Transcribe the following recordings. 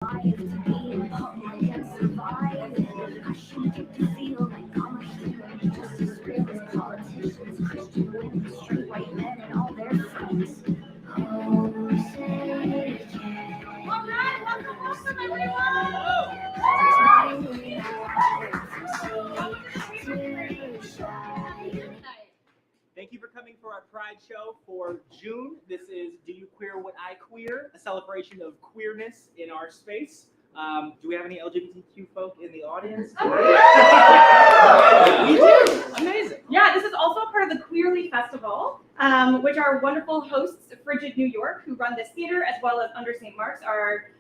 alive to be in public and survive. I shouldn't get to feel like I'm a human, just as real as politicians, Christian women, straight white men, and all their friends. Oh, say yeah. All right, welcome everyone. Thank you for coming for our Pride show for June. This is Do You Queer What I Queer, a celebration of queerness in our space. Do we have any LGBTQ folk in the audience? We do. Amazing. Yeah, this is also a part of the Queerly Festival, which our wonderful hosts, Frigid New York, who run this theater, as well as Under St. Mark's, are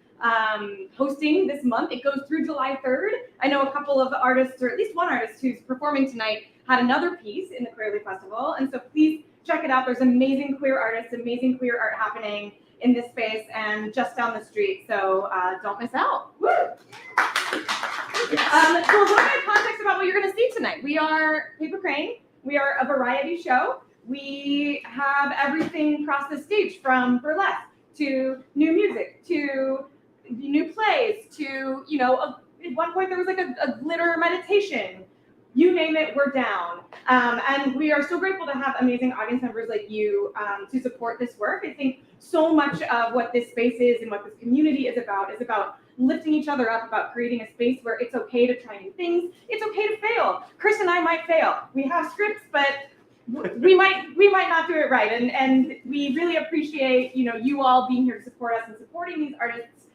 hosting this month. It goes through July 3rd. I know a couple of artists, or at least one artist who's performing tonight, had another piece in the Queerly Festival. And so please check it out. There's amazing queer artists, amazing queer art happening in this space and just down the street. So don't miss out. Woo! So a little bit of context about what you're going to see tonight. We are Kraine. We are a variety show. We have everything across the stage, from burlesque to new music to new plays to, at one point there was like a glitter meditation. You name it, we're down. And we are so grateful to have amazing audience members like you to support this work. I think so much of what this space is and what this community is about lifting each other up, about creating a space where it's okay to try new things. It's okay to fail. Chris and I might fail. We have scripts, but we might not do it right. And we really appreciate, you all being here to support us and supporting these artists,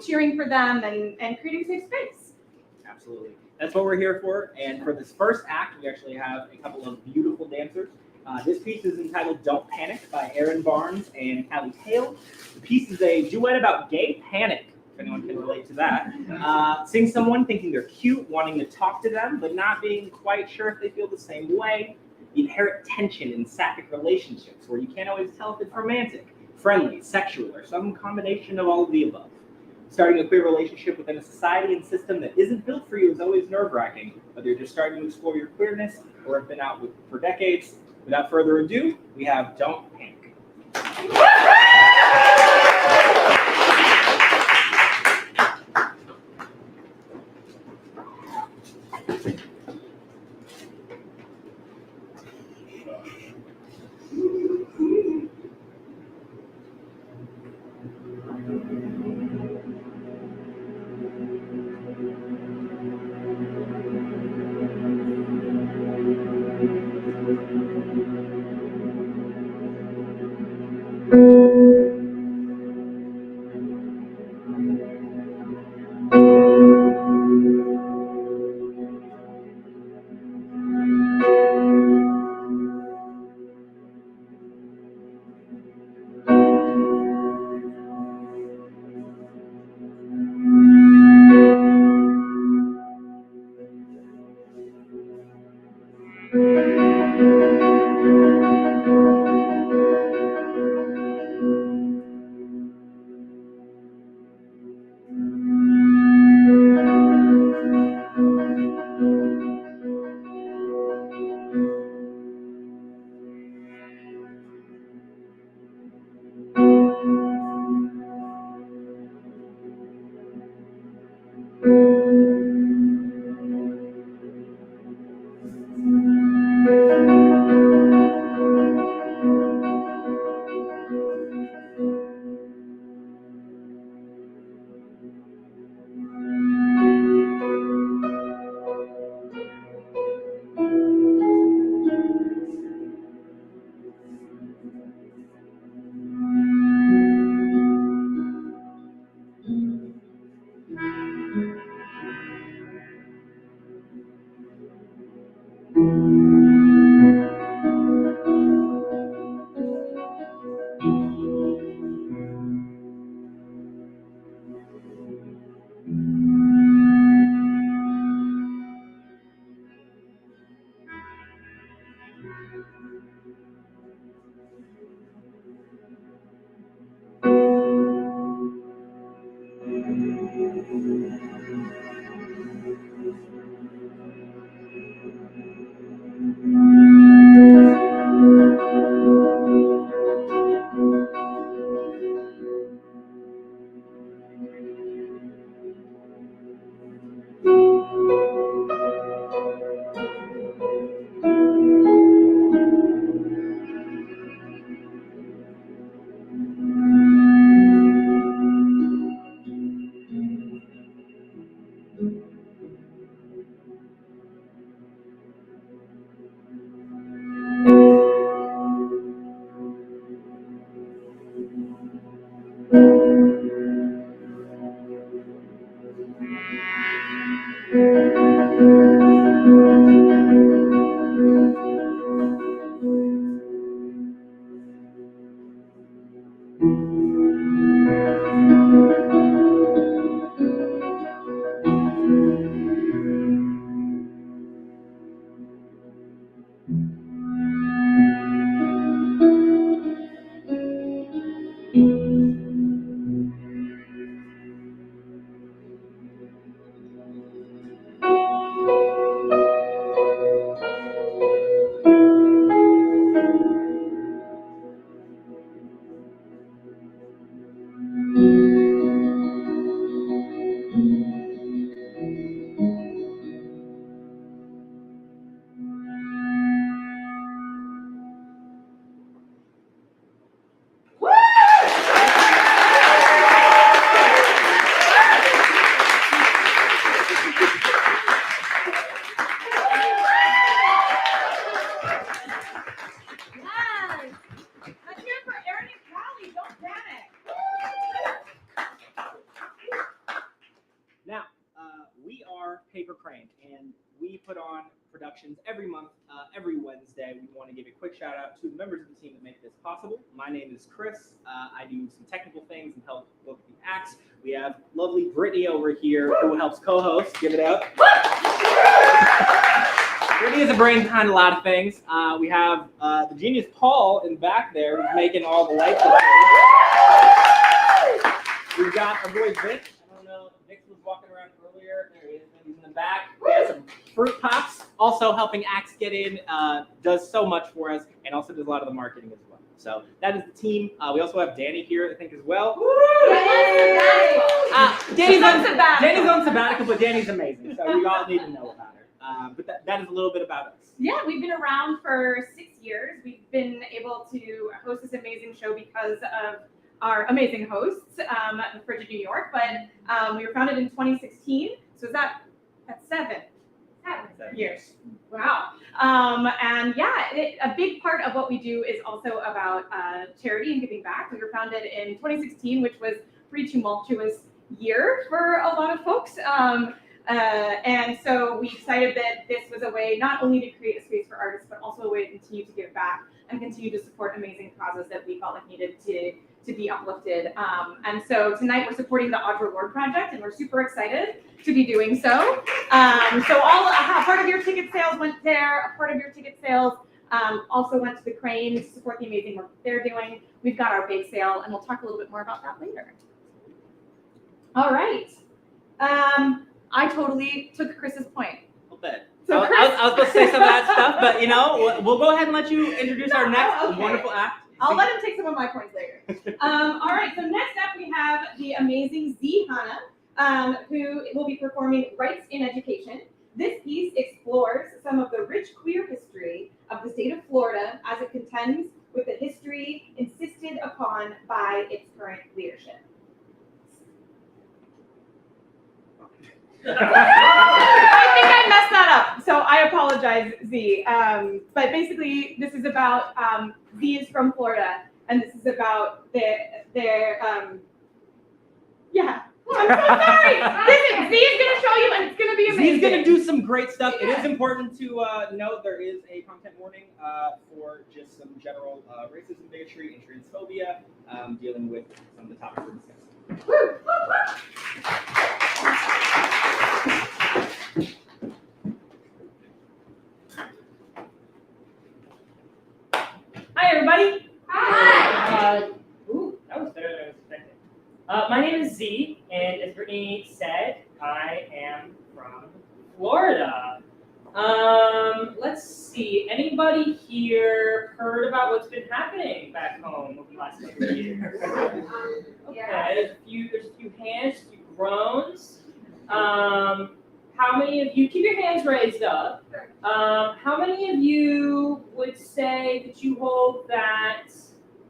cheering for them and creating a safe space. Absolutely. That's what we're here for. And for this first act, we actually have a couple of beautiful dancers. This piece is entitled Don't Panic by Erin Barnes and Callie Hale. The piece is a duet about gay panic, if anyone can relate to that. Seeing someone thinking they're cute, wanting to talk to them, but not being quite sure if they feel the same way. The inherent tension in sapphic relationships, where you can't always tell if it's romantic, friendly, sexual, or some combination of all of the above. Starting a queer relationship within a society and system that isn't built for you is always nerve-wracking, whether you're just starting to explore your queerness or have been out for decades. Without further ado, we have Don't Panic. Now, we are Paper Kraine, and we put on productions every month, every Wednesday. We want to give a quick shout out to the members of the team that make this possible. My name is Chris. I do some technical things and help book the acts. We have lovely Brittany over here who helps co-host. Give it up. Brittany is a brain behind a lot of things. We have the genius Paul in the back there who's making all the lights. We've got our boy Vic. I don't know, Vic was walking around earlier. There he is. He's in the back. We have some fruit pops. Also helping acts get in. Does so much for us, and also does a lot of the marketing as well. So that is the team. We also have Danny here, I think, as well. Danny's on sabbatical, but Danny's amazing. So we all need to know about her. But that is a little bit about us. Yeah, we've been around for 6 years. We've been able to host this amazing show because of our amazing hosts, the Frigid New York. But we were founded in 2016, so that's 7 years. Wow. And yeah, a big part of what we do is also about charity and giving back. We were founded in 2016, which was a pretty tumultuous year for a lot of folks. And so we decided that this was a way not only to create a space for artists, but also a way to continue to give back and continue to support amazing causes that we felt like needed to be uplifted. And so tonight we're supporting the Audre Lorde Project, and we're super excited to be doing so. So a part of your ticket sales went there. A part of your ticket sales also went to the Kraine to support the amazing work that they're doing. We've got our bake sale, and we'll talk a little bit more about that later. All right. I totally took Chris's point. A little bit. So I was supposed to say some of that stuff, but we'll go ahead and let you introduce our next wonderful act. I'll let him take some of my points later. All right, so next up we have the amazing Z Hannah, who will be performing Rights in Education. This piece explores some of the rich queer history of the state of Florida as it contends with the history insisted upon by its current leadership. I think I messed that up, so I apologize, Z. But basically, this is about Z is from Florida, and this is about their yeah. I'm so sorry. Listen, Z is going to show you, and it's going to be amazing. Z is going to do some great stuff. Yeah. It is important to note there is a content warning for just some general racism, bigotry, and transphobia, dealing with some of the topics we're discussing. Woo! Hi, everybody. Hi. That was better than I was expecting. My name is Z, and as Brittany said, I am from Florida. Let's see. Anybody here heard about what's been happening back home over the last couple of years? Okay, there's a few hands, a few groans. How many of you, keep your hands raised up. How many of you would say that you hold that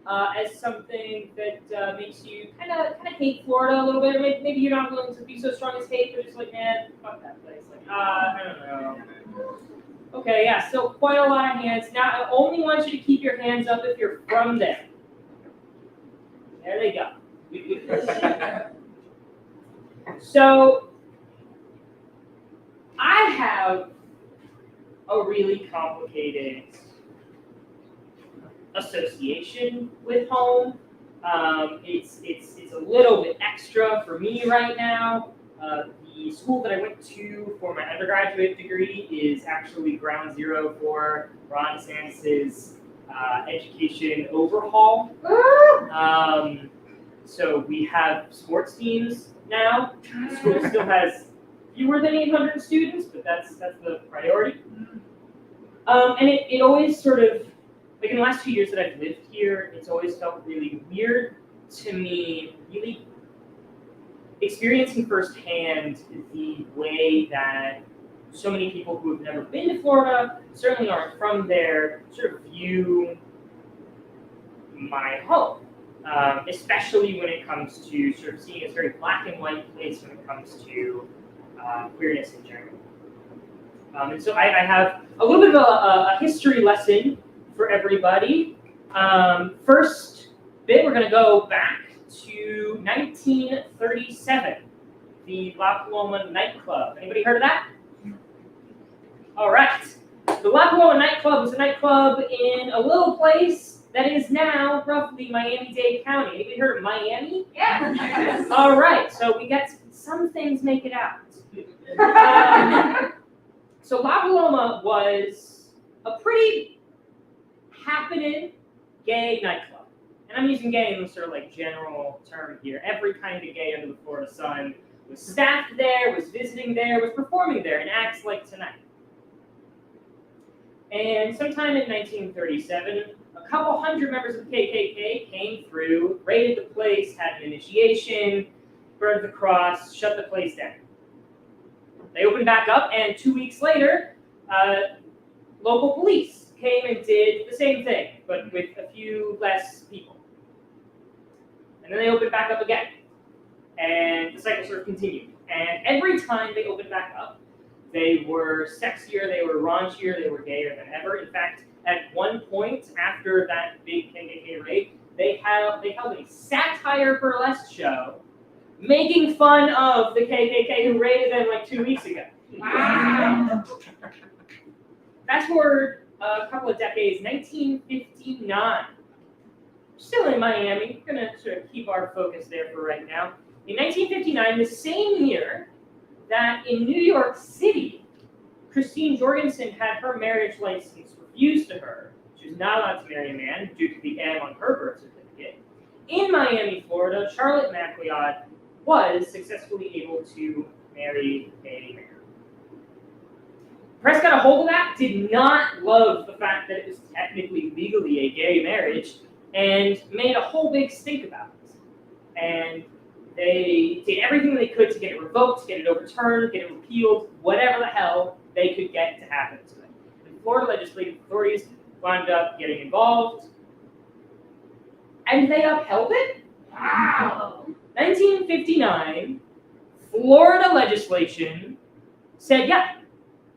as something that makes you kind of hate Florida a little bit? Or maybe you're not willing to be so strong as hate, but just like, man, fuck that place. Like, I don't know. Okay, yeah, so quite a lot of hands. Now, I only want you to keep your hands up if you're from there. There they go. So, have a really complicated association with home. It's a little bit extra for me right now. The school that I went to for my undergraduate degree is actually ground zero for Ron DeSantis' education overhaul. So we have sports teams now. The school still has fewer than 800 students, but that's the priority. And it always sort of, like in the last 2 years that I've lived here, it's always felt really weird to me, really experiencing firsthand the way that so many people who have never been to Florida, certainly aren't from there, sort of view my home. Especially when it comes to sort of seeing a very black and white place when it comes to queerness in general. And so I have a little bit of a history lesson for everybody. First bit, we're going to go back to 1937, the La Paloma nightclub. Anybody heard of that? All right. The La Paloma nightclub was a nightclub in a little place that is now roughly Miami-Dade County. Anybody heard of Miami? Yeah. All right. So we got some things make it out. So La Paloma was a pretty happening gay nightclub. And I'm using gay in the sort of like general term here. Every kind of gay under the Florida sun was staffed there, was visiting there, was performing there in acts like tonight. And sometime in 1937, a couple hundred members of the KKK came through, raided the place, had an initiation, burned the cross, shut the place down. They opened back up, and 2 weeks later, local police came and did the same thing, but with a few less people. And then they opened back up again. And the cycle sort of continued. And every time they opened back up, they were sexier, they were raunchier, they were gayer than ever. In fact, at one point after that big KKK raid, they held a satire burlesque show making fun of the KKK who raided them like 2 weeks ago. Wow. Fast forward a couple of decades, 1959. Still in Miami, we're going to sort of keep our focus there for right now. In 1959, the same year that in New York City, Christine Jorgensen had her marriage license refused to her. She was not allowed to marry a man due to the M on her birth certificate. In Miami, Florida, Charlotte MacLeod was successfully able to marry a man. Press got a hold of that, did not love the fact that it was technically legally a gay marriage, and made a whole big stink about it. And they did everything they could to get it revoked, get it overturned, get it repealed, whatever the hell they could get to happen to it. And Florida legislative authorities wound up getting involved, and they upheld it. Wow. 1959, Florida legislation said, yeah,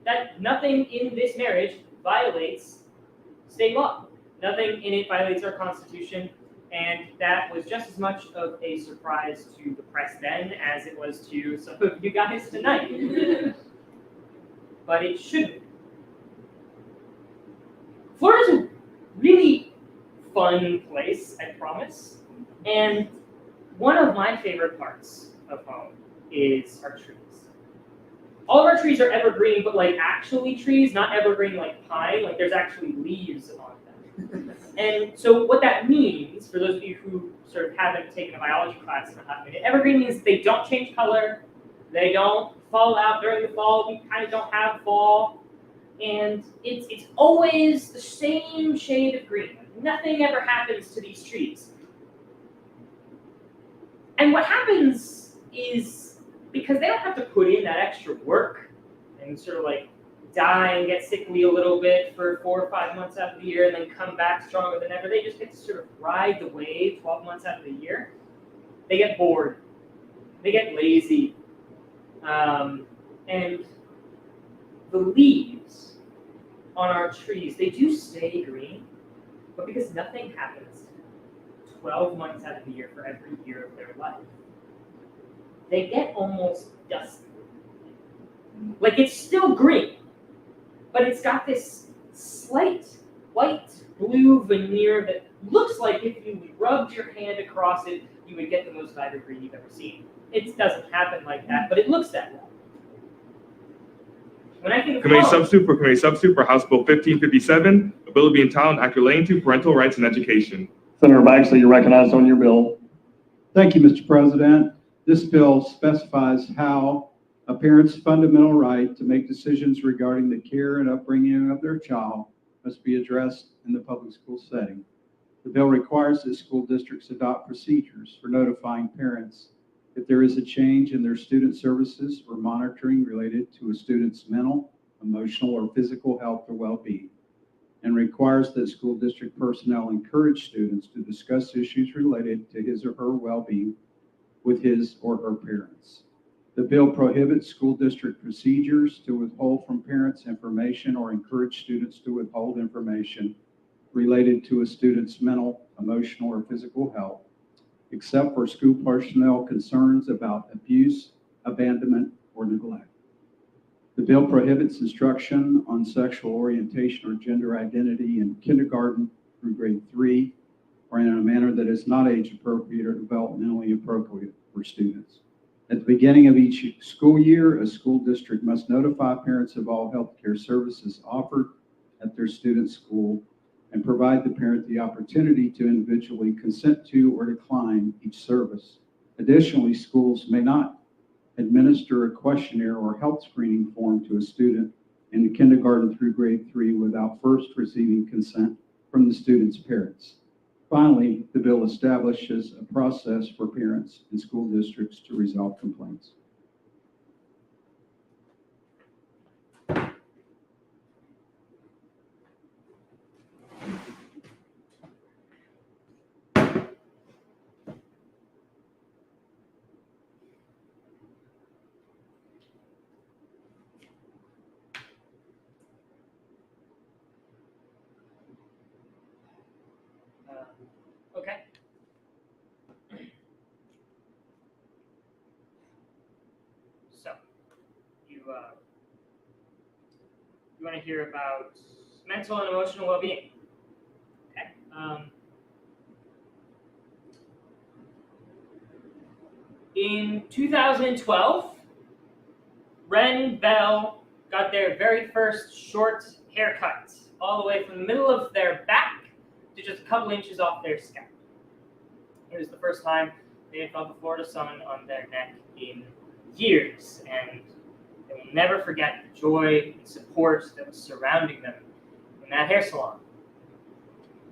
that nothing in this marriage violates state law. Nothing in it violates our Constitution, and that was just as much of a surprise to the press then as it was to some of you guys tonight. But it shouldn't. Florida's a really fun place, I promise, and one of my favorite parts of home is our trees. All of our trees are evergreen, but like actually trees, not evergreen like pine, like there's actually leaves on them. And so what that means, for those of you who sort of haven't taken a biology class in a hot minute, evergreen means they don't change color, they don't fall out during the fall, we kind of don't have fall, and it's always the same shade of green. Nothing ever happens to these trees. And what happens is, because they don't have to put in that extra work and sort of like die and get sickly a little bit for 4 or 5 months out of the year and then come back stronger than ever, they just get to sort of ride the wave 12 months out of the year. They get bored. They get lazy. And the leaves on our trees, they do stay green, but because nothing happens 12 months out of the year for every year of their life, they get almost dusty. Like it's still green, but it's got this slight white blue veneer that looks like if you rubbed your hand across it, you would get the most vibrant green you've ever seen. It doesn't happen like that, but it looks that way. When I think of Committee home, substitute for House Bill 1557, a bill to be entitled Act relating to parental rights in education. Senator Baxley, you're recognized on your bill. Thank you, Mr. President. This bill specifies how a parent's fundamental right to make decisions regarding the care and upbringing of their child must be addressed in the public school setting. The bill requires that school districts adopt procedures for notifying parents if there is a change in their student services or monitoring related to a student's mental, emotional, or physical health or well-being, and requires that school district personnel encourage students to discuss issues related to his or her well-being with his or her parents. The bill prohibits school district procedures to withhold from parents information or encourage students to withhold information related to a student's mental, emotional, or physical health, except for school personnel concerns about abuse, abandonment, or neglect. The bill prohibits instruction on sexual orientation or gender identity in kindergarten through grade 3, or in a manner that is not age appropriate or developmentally appropriate for students. At the beginning of each school year, a school district must notify parents of all healthcare services offered at their student's school and provide the parent the opportunity to individually consent to or decline each service. Additionally, schools may not administer a questionnaire or health screening form to a student in the kindergarten through grade 3 without first receiving consent from the student's parents. Finally, the bill establishes a process for parents and school districts to resolve complaints. okay. So, you want to hear about mental and emotional well-being? Okay. In 2012, Ren Bell got their very first short haircut, all the way from the middle of their back to just a couple inches off their scalp. It was the first time they had felt the Florida sun on their neck in years, and they will never forget the joy and support that was surrounding them in that hair salon.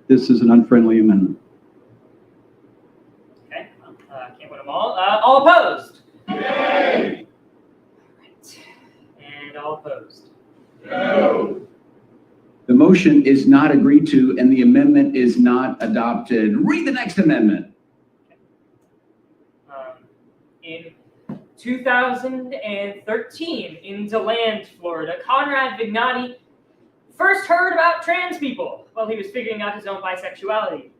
This is an unfriendly amendment. Okay, can't win them all. All opposed? Yay! Right. And all opposed? No. The motion is not agreed to and the amendment is not adopted. Read the next amendment. In 2013, in DeLand, Florida, Conrad Vignati first heard about trans people while he was figuring out his own bisexuality.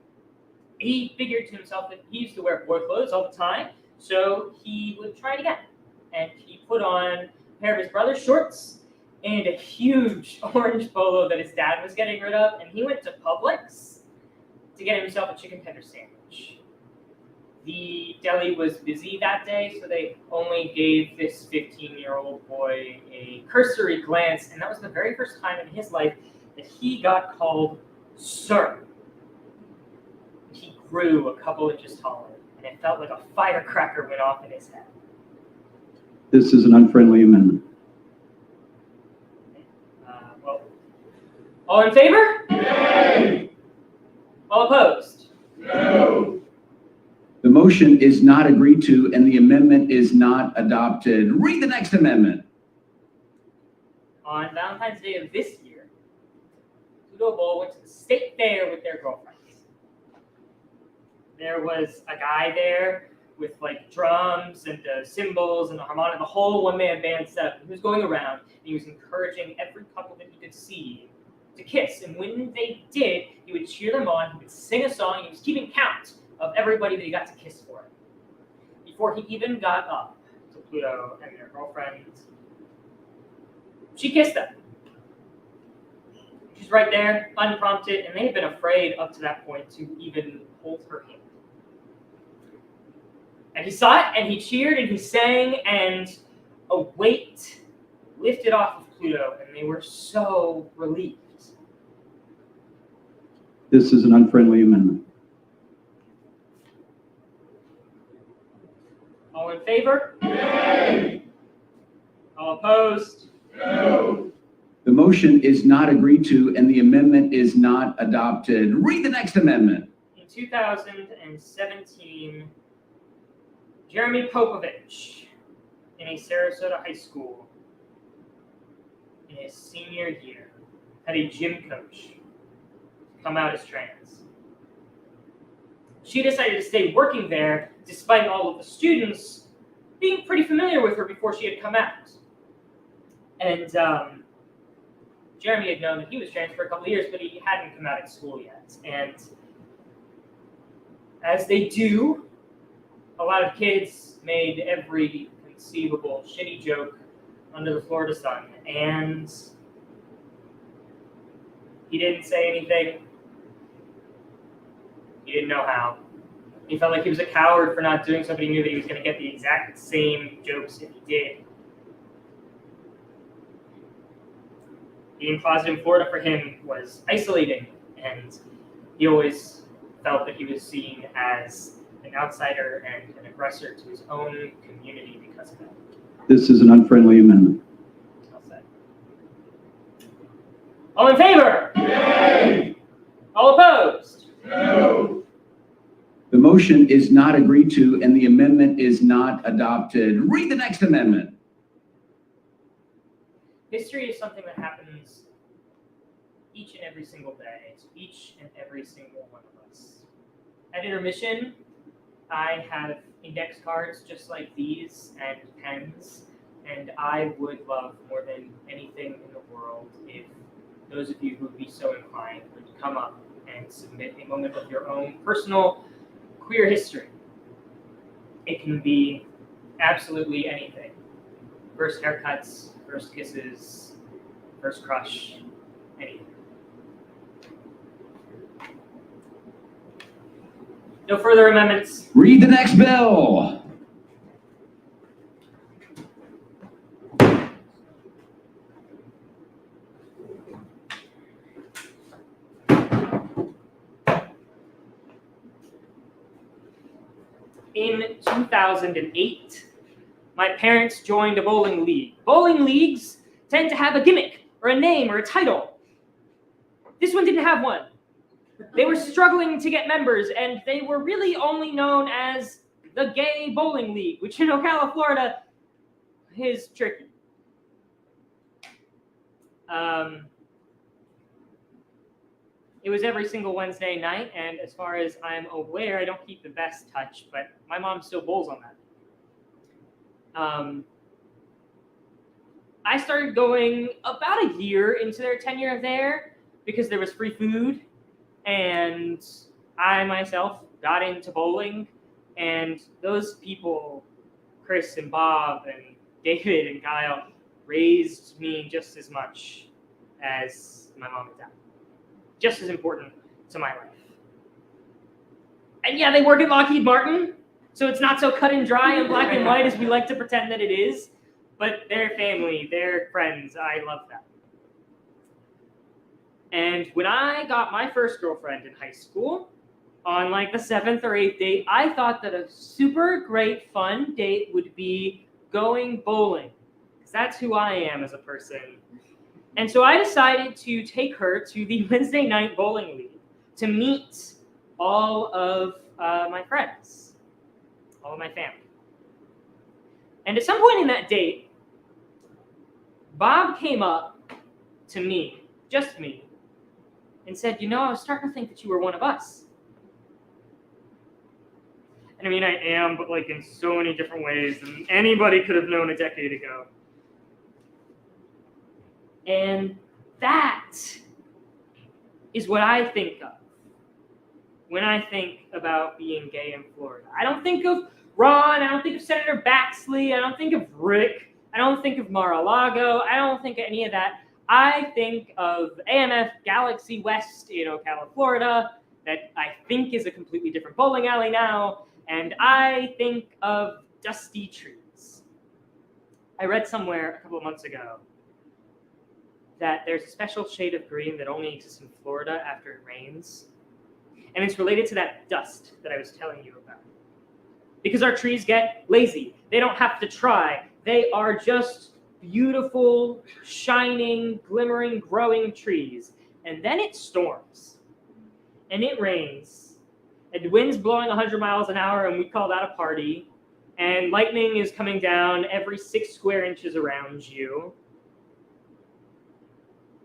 He figured to himself that he used to wear boy clothes all the time, so he would try it again. And he put on a pair of his brother's shorts and a huge orange polo that his dad was getting rid of, and he went to Publix to get himself a chicken tender sandwich. The deli was busy that day, so they only gave this 15-year-old boy a cursory glance, and that was the very first time in his life that he got called sir. He grew a couple inches taller, and it felt like a firecracker went off in his head. This is an unfriendly amendment. All in favor? Yay! All opposed? No. The motion is not agreed to and the amendment is not adopted. Read the next amendment. On Valentine's Day of this year, Pluto Bowl went to the state fair with their girlfriends. There was a guy there with like drums and cymbals and the harmonica, the whole one-man band setup. He was going around and he was encouraging every couple that he could see to kiss. And when they did, he would cheer them on, he would sing a song, he was keeping count of everybody that he got to kiss for. Before he even got up to Pluto and their girlfriends, she kissed them. She's right there, unprompted, and they had been afraid up to that point to even hold her hand. And he saw it, and he cheered, and he sang, and a weight lifted off of Pluto, and they were so relieved. This is an unfriendly amendment. All in favor? Yay! All opposed? No. The motion is not agreed to, and the amendment is not adopted. Read the next amendment. In 2017, Jeremy Popovich, in a Sarasota high school, in his senior year, had a gym coach come out as trans. She decided to stay working there despite all of the students being pretty familiar with her before she had come out. And Jeremy had known that he was trans for a couple of years, but he hadn't come out at school yet. And as they do, a lot of kids made every conceivable shitty joke under the Florida sun. And he didn't say anything. He didn't know how. He felt like he was a coward for not doing something. He knew that he was going to get the exact same jokes if he did. Being closeted in Florida for him was isolating, and he always felt that he was seen as an outsider and an aggressor to his own community because of that. This is an unfriendly amendment. I'll say. All in favor? Yay! All opposed? No. The motion is not agreed to, and the amendment is not adopted. Read the next amendment. History is something that happens each and every single day to each and every single one of us. At intermission, I have index cards just like these and pens, and I would love more than anything in the world if those of you who would be so inclined would come up and submit a moment of your own personal queer history. It can be absolutely anything. First haircuts, first kisses, first crush, anything. No further amendments. Read the next bill. In 2008, my parents joined a bowling league. Bowling leagues tend to have a gimmick or a name or a title. This one didn't have one. They were struggling to get members, and they were really only known as the Gay Bowling League, which in Ocala, Florida, is tricky. It was every single Wednesday night, and as far as I'm aware, I don't keep the best touch, but my mom still bowls on that. I started going about a year into their tenure there because there was free food, and I myself got into bowling, and those people, Chris and Bob and David and Kyle, raised me just as much as my mom and dad. Just as important to my life. And yeah, they work at Lockheed Martin, so it's not so cut and dry and black and white as we like to pretend that it is, but they're family, they're friends, I love them. And when I got my first girlfriend in high school, on like the 7th or 8th date, I thought that a super great fun date would be going bowling, because that's who I am as a person. And so I decided to take her to the Wednesday night bowling league to meet all of my friends, all of my family. And at some point in that date, Bob came up to me, just me, and said, "You know, I was starting to think that you were one of us." And I mean, I am, but like in so many different ways than anybody could have known a decade ago. And that is what I think of when I think about being gay in Florida. I don't think of Ron, I don't think of Senator Baxley, I don't think of Rick, I don't think of Mar-a-Lago, I don't think of any of that. I think of AMF Galaxy West in Ocala, Florida, that I think is a completely different bowling alley now, and I think of dusty trees. I read somewhere a couple of months ago that there's a special shade of green that only exists in Florida after it rains, and it's related to that dust that I was telling you about. Because our trees get lazy. They don't have to try. They are just beautiful, shining, glimmering, growing trees. And then it storms. And it rains. And the wind's blowing 100 miles an hour, and we call that a party. And lightning is coming down every 6 square inches around you.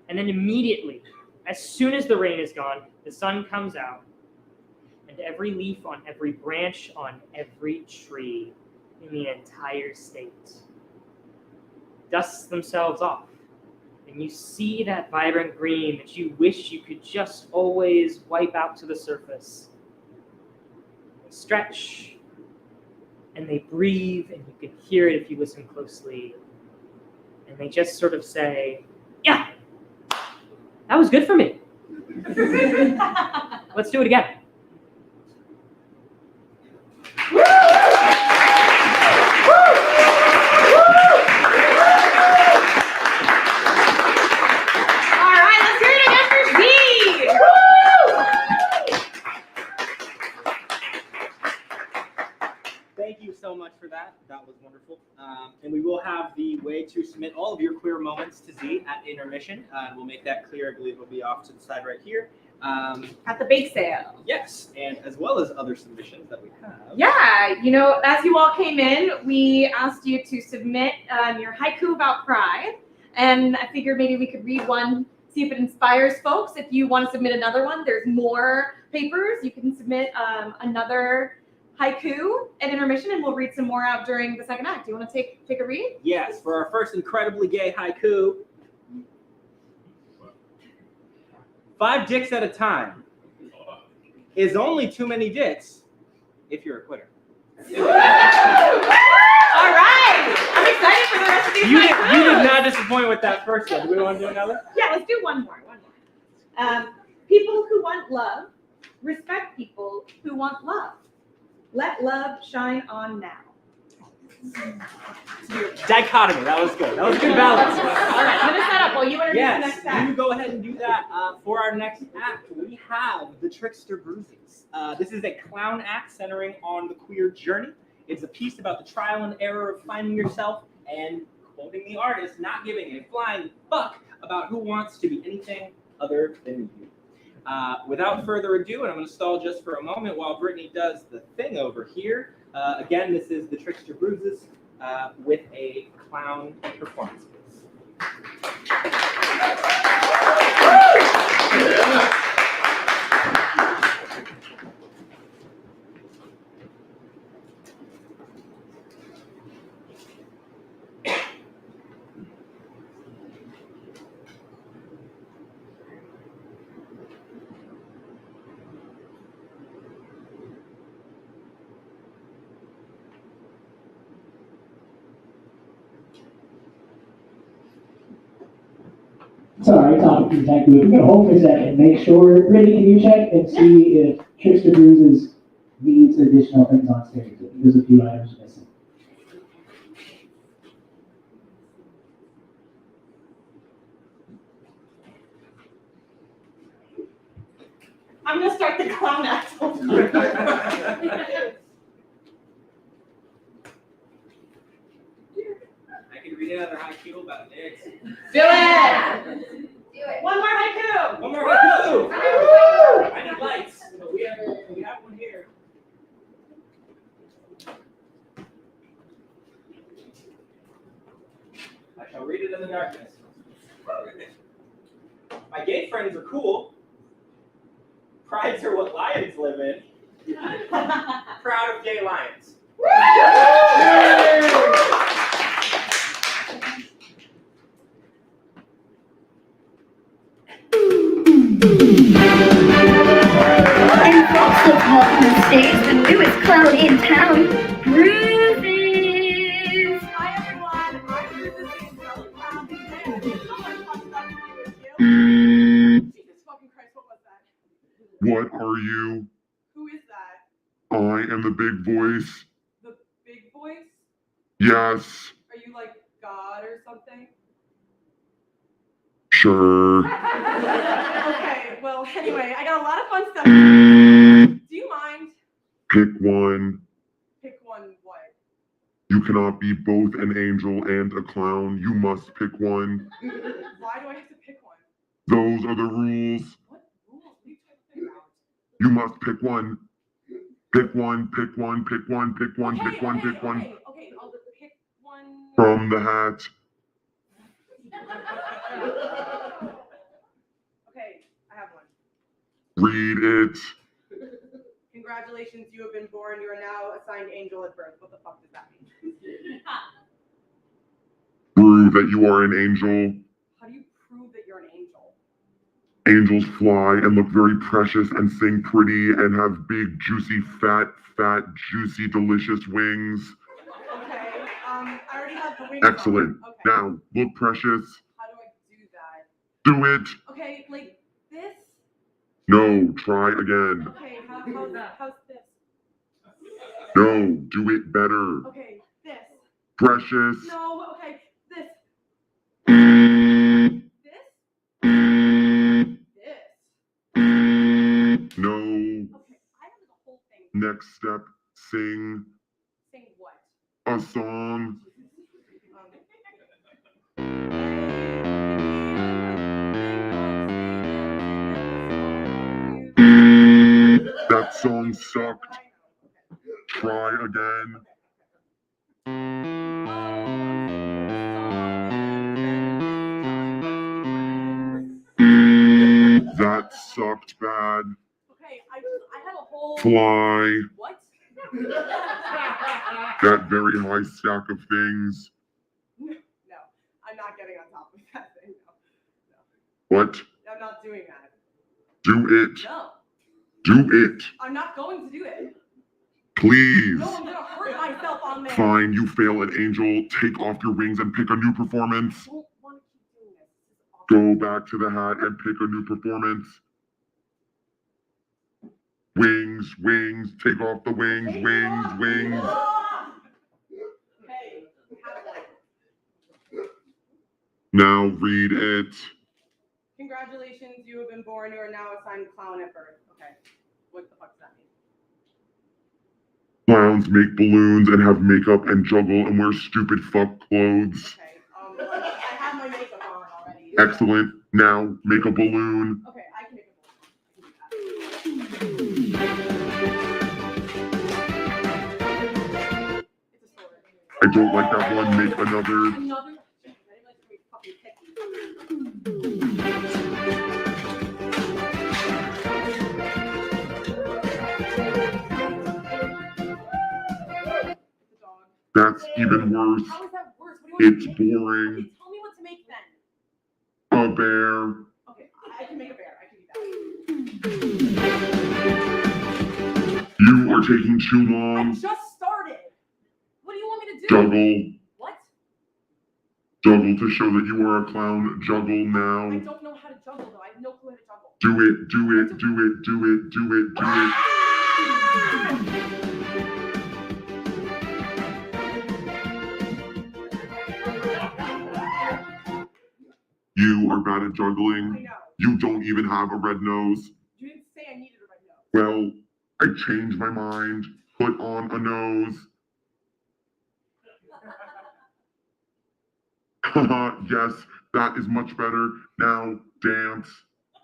And then immediately, as soon as the rain is gone, the sun comes out. And every leaf on every branch on every tree in the entire state dusts themselves off. And you see that vibrant green that you wish you could just always wipe out to the surface. They stretch and they breathe, and you can hear it if you listen closely. And they just sort of say, yeah, that was good for me. Let's do it again. Thank you so much for that. That was wonderful. And we will have the way to submit all of your queer moments to Z at intermission. We'll make that clear. I believe it'll be off to the side right here. At the bake sale. Yes, and as well as other submissions that we have. Yeah, as you all came in, we asked you to submit your haiku about pride. And I figured maybe we could read one, see if it inspires folks. If you want to submit another one, there's more papers. You can submit another haiku at intermission, and we'll read some more out during the second act. Do you want to take a read? Yes, for our first incredibly gay haiku. 5 dicks at a time is only too many dicks if you're a quitter. All right, I'm excited for the rest of these haikus. You did not disappoint with that first one. Do we want to do another? Yeah, let's do one more. People who want love respect people who want love. Let love shine on now. Dichotomy. That was good. That was good balance. All right, I'm gonna set up while you introduce the next Yes, act. you go ahead and do that. For our next act, we have the Trickster Bruises. This is a clown act centering on the queer journey. It's a piece about the trial and error of finding yourself and, quoting the artist, not giving a flying fuck about who wants to be anything other than you. Without further ado, and I'm going to stall just for a moment while Brittany does the thing over here. Again, this is the Trickster Bruises with a clown performance piece. Sorry, topic is that good. We're gonna hold for a second, make sure, Brittany, can you check and see if Trickster Bruises needs additional things on stage? There's a few items missing. I'm gonna start the clown act. I can read another haiku about dicks. Do it. One more haiku. One more haiku. I need lights. But we have one here. I shall read it in the darkness. My gay friends are cool. Prides are what lions live in. Proud of gay lions. And folks look up on the stage, the newest clown in town, Bruises. Hi everyone, I'm Bruises, the clown. So much fun stuff Jesus fucking Christ, what was that? What are you? Who is that? I am the big voice. The big voice? Yes, Are you like God or something? sure. Okay, well, anyway, I got a lot of fun stuff. Do you mind? Pick one. Pick one what? You cannot be both an angel and a clown. You must pick one. Why do I have to pick one? Those are the rules. What rules? What are you talking about? You must pick one. Pick one, pick one, pick one, pick one, pick one, pick one. Okay, I'll pick one. From the hat. Okay, I have one. Read it. Congratulations, you have been born. You are now assigned angel at birth. What the fuck does that mean? Prove that you are an angel. How do you prove that you're an angel? Angels fly and look very precious and sing pretty and have big, juicy, fat, juicy, delicious wings. Okay, I already have the wings. Excellent. On. Okay. Now, look precious. How do I do that? Do it. Okay, like this? No, try again. Okay, how's this? No, do it better. Okay, this. Precious. No, okay, this. This? This. No. Okay, I have the whole thing. Next step, sing Sing what? a song. That song sucked. Try again. That sucked bad. Okay, I have a whole. Fly. What? That very high stack of things. No, I'm not getting on top of that thing. No. What? I'm not doing that. Do it. No, Do it. I'm not going to do it. Please. No, I'm gonna hurt myself on there. Fine, you fail an angel. Take off your wings and pick a new performance. I don't want to keep doing this. This is awesome. Go back to the hat and pick a new performance. Wings, wings, take off the wings, Take it wings, off. wings. Ah! Hey, have one. Now read it. Congratulations, you have been born. You are now assigned clown at birth. Okay, what the fuck does that mean? Clowns make balloons and have makeup and juggle and wear stupid fuck clothes. Okay, I have my makeup on already. Excellent. Now make a balloon. Okay, I can make a balloon. It's a sword. I don't like that one. Make another. Another? I didn't like to be fucking picky. It's a dog. That's even worse. How is that worse? What do you want It's me to make? boring. Okay, tell me what to make then. A bear. Okay, I can make a bear. I can do that. You are taking too I long. just started. What do you want me to do? Juggle. What? Juggle to show that you are a clown. Juggle I now. don't know how to juggle though. I have no clue how to juggle. Do it, do it, do it, do it, do it, do it. You are bad at I juggling. know. You don't even have a red nose. You didn't say I needed a red nose. Well, I changed my mind. Put on a nose. Haha, yes, that is much better. Now, dance.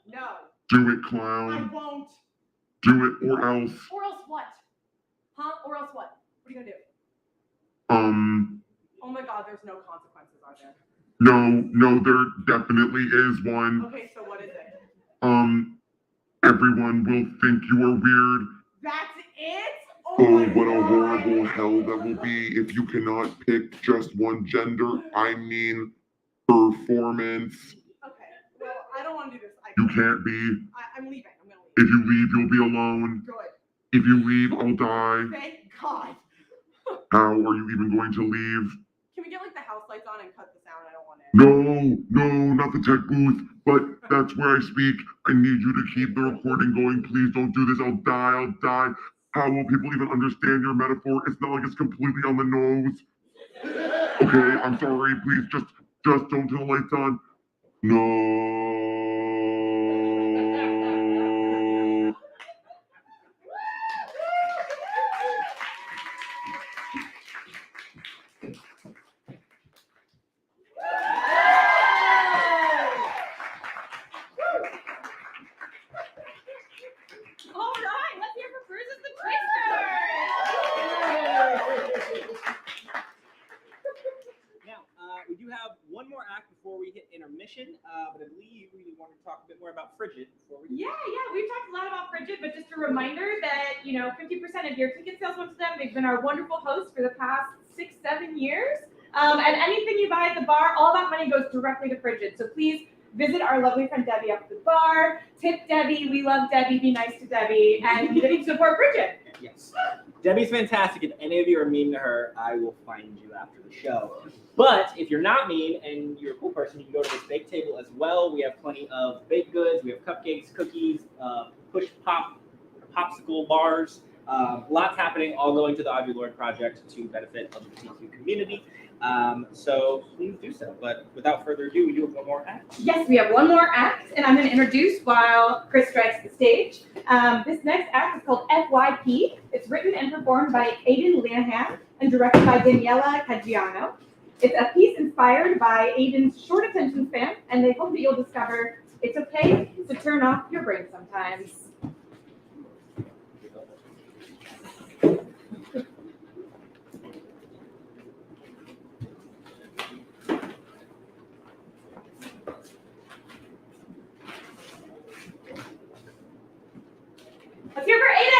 No, Do it, I clown. won't. Do it or else. Or else what? Huh? Or else what? What are you gonna do? Oh my god, there's no consequences, are there? No, there definitely is one. Okay, so what is it? Everyone will think you are weird. That's it? Oh, my what a God. horrible hell that will be if you cannot pick just one gender. I mean, performance. Okay, well, I don't want to do this. You can't be. I'm leaving. I'm gonna leave. If you leave, you'll be alone. Good. If you leave, I'll die. Thank God. How are you even going to leave? Can we get like the house lights on and cut the sound? I don't want it. No, not the tech booth, but that's where I speak. I need you to keep the recording going. Please don't do this. I'll die. How will people even understand your metaphor? It's not like it's completely on the nose. Okay, I'm sorry. Please just don't turn the lights on. No. All right, let's hear for Bruises the Twister. Now, we do have one more act before we hit intermission, but I believe we want to talk a bit more about Frigid before we. Yeah, we've talked a lot about Frigid, but just a reminder that 50% of your ticket sales went to them. They've been our wonderful hosts for the past 6-7 years, and anything you buy at the bar, all that money goes directly to Frigid. So please visit our lovely friend Debbie up at the bar. Tip Debbie. We love Debbie. Be nice to Debbie and support Frigid. Yes. Debbie's fantastic. If any of you are mean to her, I will find you after the show. But if you're not mean and you're a cool person, you can go to this bake table as well. We have plenty of baked goods. We have cupcakes, cookies, popsicle bars. Lots happening, all going to the Audre Lorde Project to benefit LGBTQ community. So please do so. But without further ado, we do have one more act. Yes, we have one more act, and I'm going to introduce while Chris strikes the stage. This next act is called FYP. It's written and performed by Aiden Linehan and directed by Daniela Caggiano. It's a piece inspired by Aiden's short attention span, and they hope that you'll discover it's okay to turn off your brain sometimes. Let's hear for Aiden!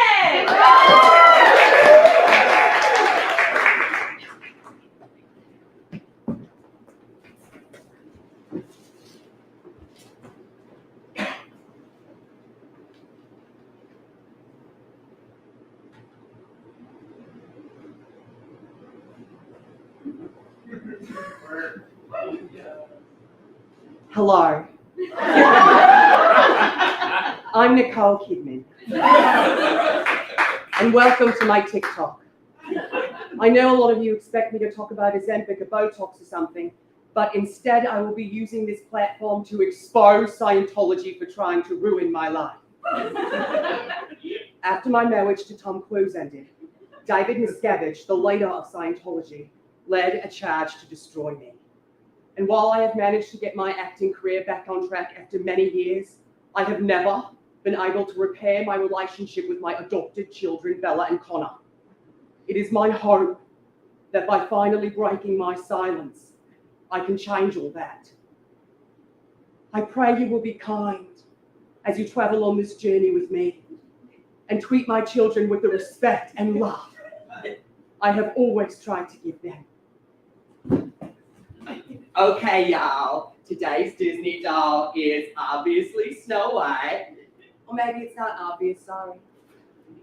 Hello. I'm Nicole Kidman. And welcome to my TikTok. I know a lot of you expect me to talk about Ozempic or Botox or something, but instead I will be using this platform to expose Scientology for trying to ruin my life. After my marriage to Tom Cruise ended, David Miscavige, the leader of Scientology, led a charge to destroy me. And while I have managed to get my acting career back on track after many years, I have never been able to repair my relationship with my adopted children, Bella and Connor. It is my hope that by finally breaking my silence, I can change all that. I pray you will be kind as you travel on this journey with me and treat my children with the respect and love I have always tried to give them. Okay, y'all, today's Disney doll is obviously Snow White. Or maybe it's not obvious, sorry.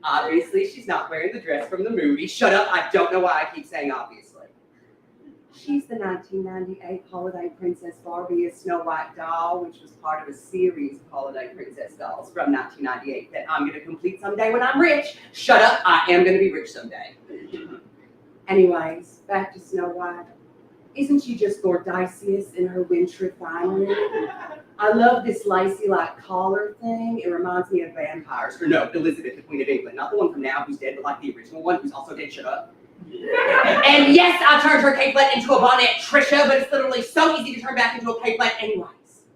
Obviously, she's not wearing the dress from the movie. Shut up, I don't know why I keep saying obviously. She's the 1998 Holiday Princess Barbie as Snow White doll, which was part of a series of Holiday Princess dolls from 1998 that I'm going to complete someday when I'm rich. Shut up, I am going to be rich someday. Anyways, back to Snow White. Isn't she just gorgeous in her wintry finery? I love this lacy-like collar thing. It reminds me of vampires. Or no, Elizabeth, the Queen of England. Not the one from now who's dead, but like the original one who's also dead. Shut up. And yes, I turned her capelet into a bonnet, Trisha, but it's literally so easy to turn back into a capelet anyways.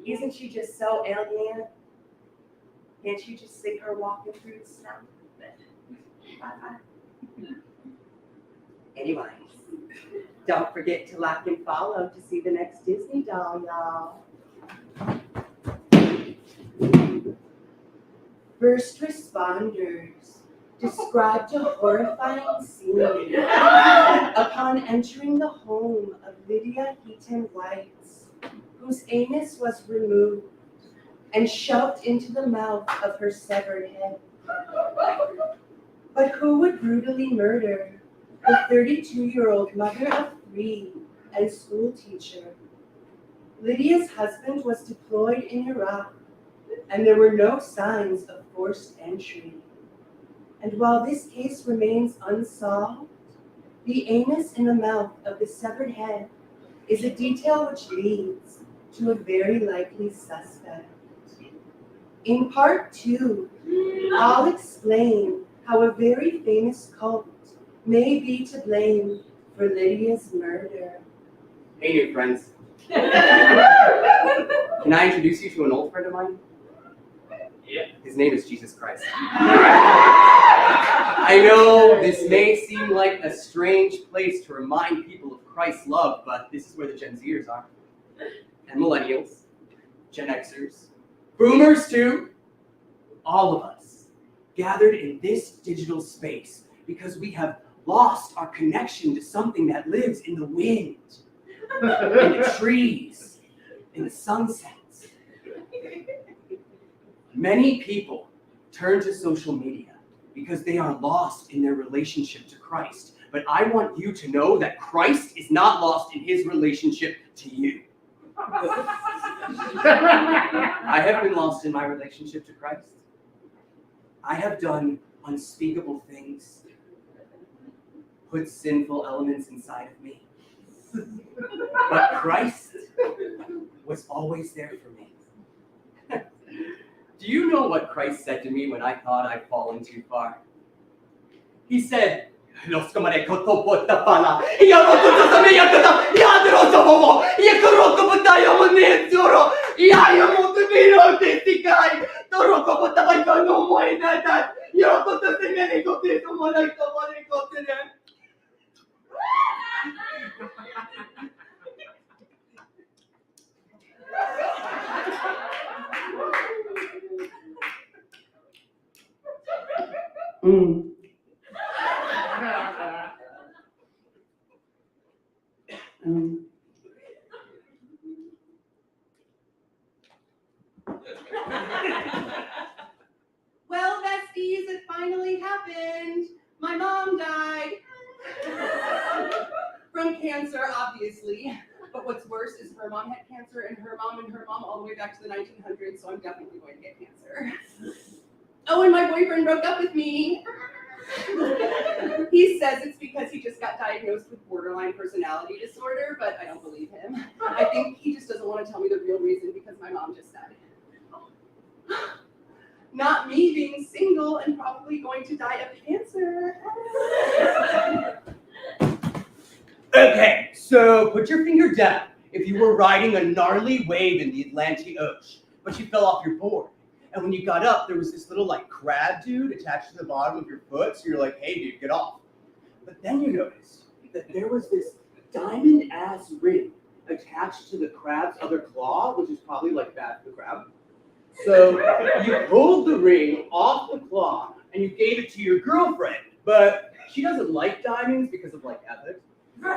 Isn't she just so elegant? Can't you just see her walking through the snow? Anyways, don't forget to like and follow to see the next Disney doll, y'all. First responders described a horrifying scene upon entering the home of Lydia Heaton Whites, whose anus was removed and shoved into the mouth of her severed head. But who would brutally murder a 32-year-old mother of 3 and school teacher. Lydia's husband was deployed in Iraq, and there were no signs of forced entry. And while this case remains unsolved, the anus in the mouth of the severed head is a detail which leads to a very likely suspect. In part 2, I'll explain how a very famous cult may be to blame for Lydia's murder. Hey, new friends. Can I introduce you to an old friend of mine? Yeah. His name is Jesus Christ. I know this may seem like a strange place to remind people of Christ's love, but this is where the Gen Zers are. And millennials, Gen Xers, boomers too. All of us gathered in this digital space because we have lost our connection to something that lives in the wind, in the trees, in the sunsets. Many people turn to social media because they are lost in their relationship to Christ. But I want you to know that Christ is not lost in his relationship to you. I have been lost in my relationship to Christ. I have done unspeakable things, put sinful elements inside of me. But Christ was always there for me. Do you know what Christ said to me when I thought I'd fallen too far? He said, Well, besties, it finally happened. My mom died. From cancer, obviously. But what's worse is her mom had cancer, and her mom all the way back to the 1900s, so I'm definitely going to get cancer. Oh, and my boyfriend broke up with me. He says it's because he just got diagnosed with borderline personality disorder, but I don't believe him. I think he just doesn't want to tell me the real reason because my mom just died. Not me being single and probably going to die of cancer. okay, so put your finger down if you were riding a gnarly wave in the Atlantic Ocean, but you fell off your board. And when you got up, there was this little like crab dude attached to the bottom of your foot, so you're like, hey dude, get off. But then you noticed that there was this diamond-ass ring attached to the crab's other claw, which is probably like bad for the crab. So you pulled the ring off the claw and you gave it to your girlfriend, but she doesn't like diamonds because of like ethics. So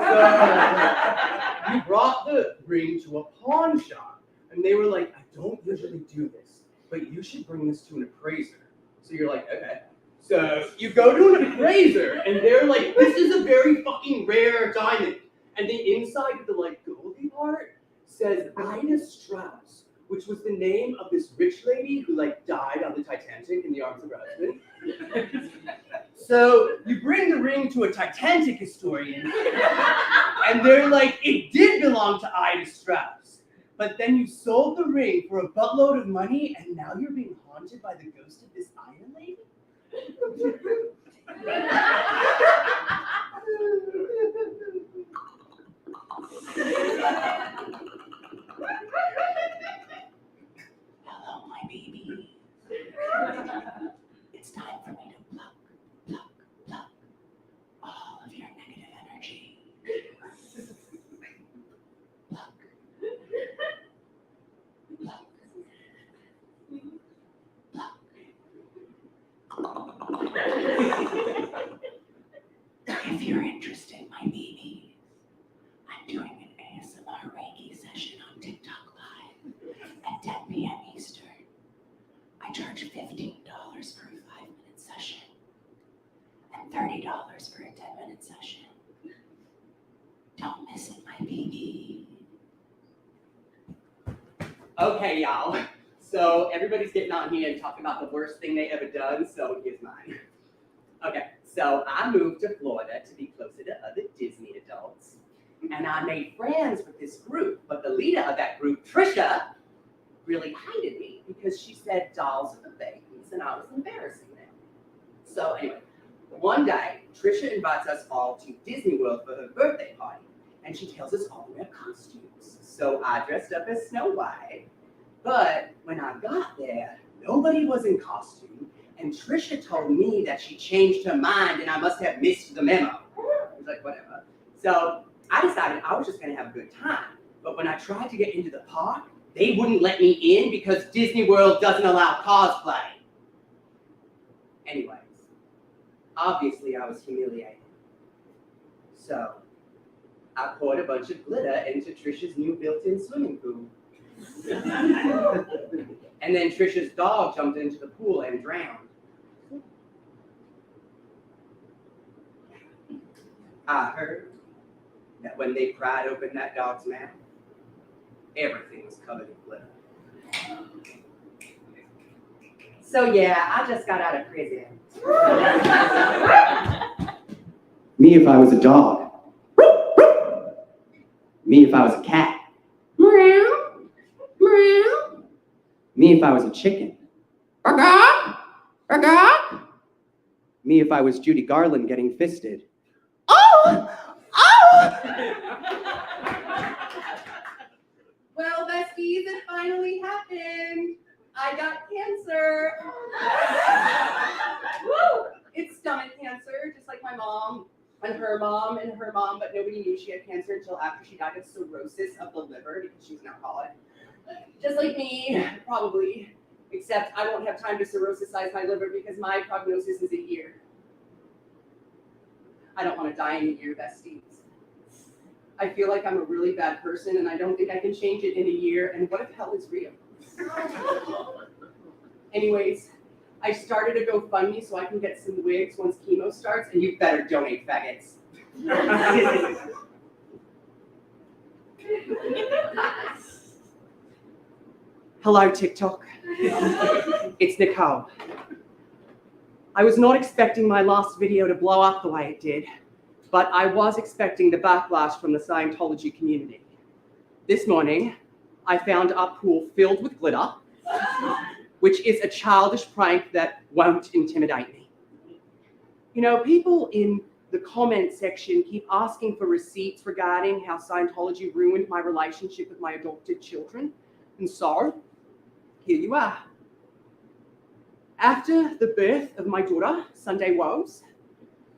you brought the ring to a pawn shop and they were like, I don't usually do this, but you should bring this to an appraiser. So you're like, okay. So you go to an appraiser and they're like, this is a very fucking rare diamond. And the inside of the like goldy part says Ida Strauss, which was the name of this rich lady who like died on the Titanic in the arms of her husband. So you bring the ring to a Titanic historian and they're like, it did belong to Ida Strauss. But then you sold the ring for a buttload of money and now you're being haunted by the ghost of this Ida lady? Hello, my baby. It's time for me to pluck all of your negative energy. Pluck. If you're interested, my baby, I'm doing an ASMR Okay, y'all. So everybody's getting on here and talking about the worst thing they ever done, so here's mine. Okay, so I moved to Florida to be closer to other Disney adults. And I made friends with this group, but the leader of that group, Trisha, really hated me because she said dolls are for babies and I was embarrassing them. So anyway, one day, Trisha invites us all to Disney World for her birthday party, and she tells us all to wear costumes. So I dressed up as Snow White, but when I got there, nobody was in costume, and Trisha told me that she changed her mind and I must have missed the memo. I was like, whatever. So I decided I was just gonna have a good time, but when I tried to get into the park, they wouldn't let me in because Disney World doesn't allow cosplay. Anyways, obviously I was humiliated. So I poured a bunch of glitter into Trisha's new built-in swimming pool. And then Trisha's dog jumped into the pool and drowned. I heard that when they pried open that dog's mouth, everything was covered in glitter. So yeah, I just got out of prison. Me if I was a dog. Me if I was a cat. Meow. Meow. Me if I was a chicken. Bark. Bark. Me if I was Judy Garland getting fisted. Oh! Oh! Well, besties, it finally happened. I got cancer. Woo! It's stomach cancer, just like my mom and her mom and her mom, but nobody knew she had cancer until after she died of cirrhosis of the liver because she was an alcoholic. Just like me, probably. Except I won't have time to cirrhosisize my liver because my prognosis is a year. I don't want to die in a year, besties. I feel like I'm a really bad person and I don't think I can change it in a year, and what if hell is real? Anyways, I started a GoFundMe so I can get some wigs once chemo starts, and you better donate, faggots. Hello, TikTok. It's Nicole. I was not expecting my last video to blow up the way it did, but I was expecting the backlash from the Scientology community. This morning, I found our pool filled with glitter, which is a childish prank that won't intimidate me. You know, people in the comment section keep asking for receipts regarding how Scientology ruined my relationship with my adopted children, and so, here you are. After the birth of my daughter, Sunday Woes,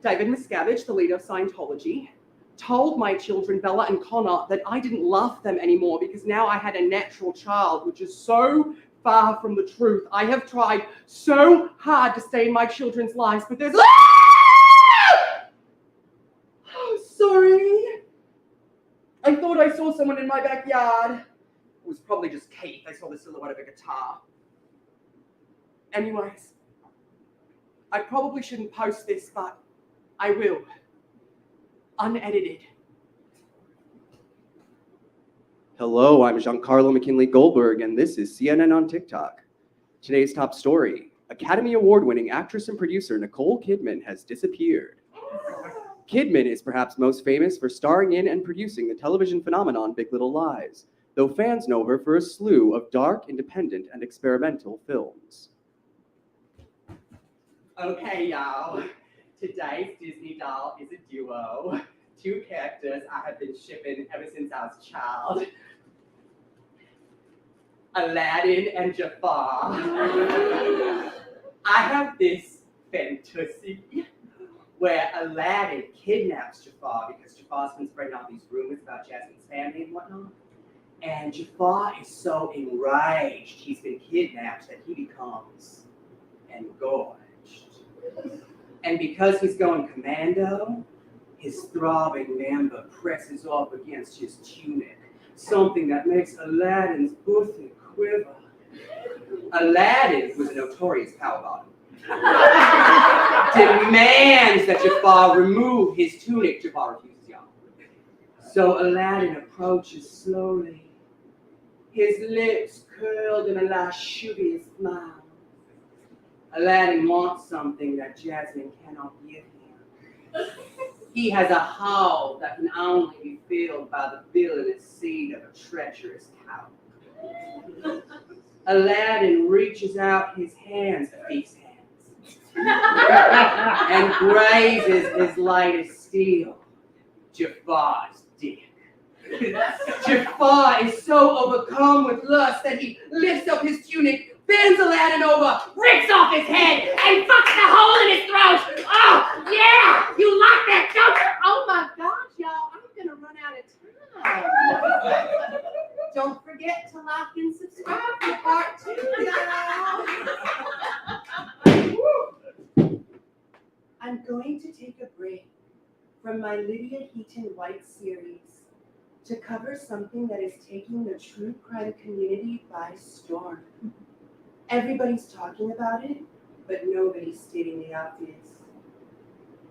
David Miscavige, the leader of Scientology, told my children, Bella and Connor, that I didn't love them anymore because now I had a natural child, which is so far from the truth. I have tried so hard to stay in my children's lives, but there's... Oh, sorry. I thought I saw someone in my backyard. It was probably just Kate. I saw the silhouette of a guitar. Anyways, I probably shouldn't post this, but I will. Unedited. Hello, I'm Giancarlo McKinley Goldberg, and this is CNN on TikTok. Today's top story: Academy Award-winning actress and producer Nicole Kidman has disappeared. Kidman is perhaps most famous for starring in and producing the television phenomenon Big Little Lies, though fans know her for a slew of dark, independent, and experimental films. Okay, y'all. Today's Disney doll is a duo. Two characters I have been shipping ever since I was a child. Aladdin and Jafar. I have this fantasy where Aladdin kidnaps Jafar because Jafar's been spreading all these rumors about Jasmine's family and whatnot. And Jafar is so enraged he's been kidnapped that he becomes engorged. And because he's going commando, his throbbing member presses up against his tunic, something that makes Aladdin's pussy quiver. Aladdin, who's a notorious power bottom, demands that Jafar remove his tunic. Jafar refuses, y'all. So Aladdin approaches slowly, his lips curled in a lascivious smile. Aladdin wants something that Jasmine cannot give him. He has a howl that can only be filled by the villainous seed of a treacherous cow. Aladdin reaches out his hands, these hands, and grazes his light as steel, Jafar's dick. Jafar is so overcome with lust that he lifts up his tunic, bends Aladdin over, rips off his head, and fucks the hole in his throat. Oh, yeah! You like that, don't you? Oh my gosh, y'all, I'm gonna run out of time. Don't forget to like and subscribe for part 2, y'all. I'm going to take a break from my Lydia Heaton White series to cover something that is taking the true crime community by storm. Everybody's talking about it, but nobody's stating the obvious.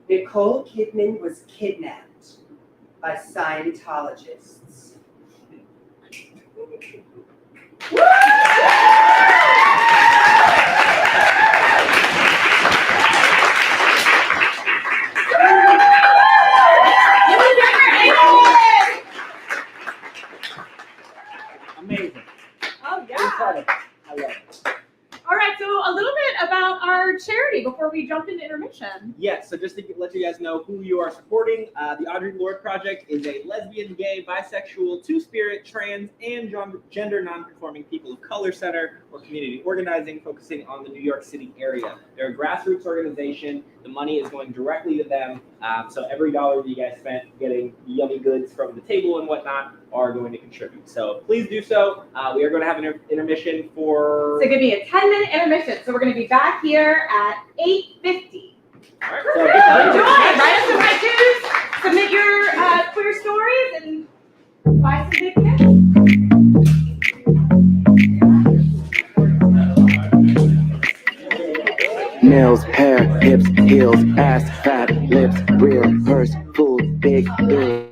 Nicole Kidman was kidnapped by Scientologists. Amazing. Oh, yeah. Incredible. I love it. All right, so a little bit about our charity before we jump into intermission. Yes, so just to let you guys know who you are supporting, the Audre Lorde Project is a lesbian, gay, bisexual, two-spirit, trans, and gender non-conforming people of color center or community organizing focusing on the New York City area. They're a grassroots organization. The money is going directly to them, so every dollar that you guys spent getting yummy goods from the table and whatnot are going to contribute. So please do so. We are going to have an intermission for... So it's going to be a 10-minute intermission. So we're going to be back here at 8:50. All right, So enjoy. Write us some haikus, submit your queer stories, and buy some big gifts. Nails, hair, hips, heels, ass, fat, lips, real, purse, food, big, bill.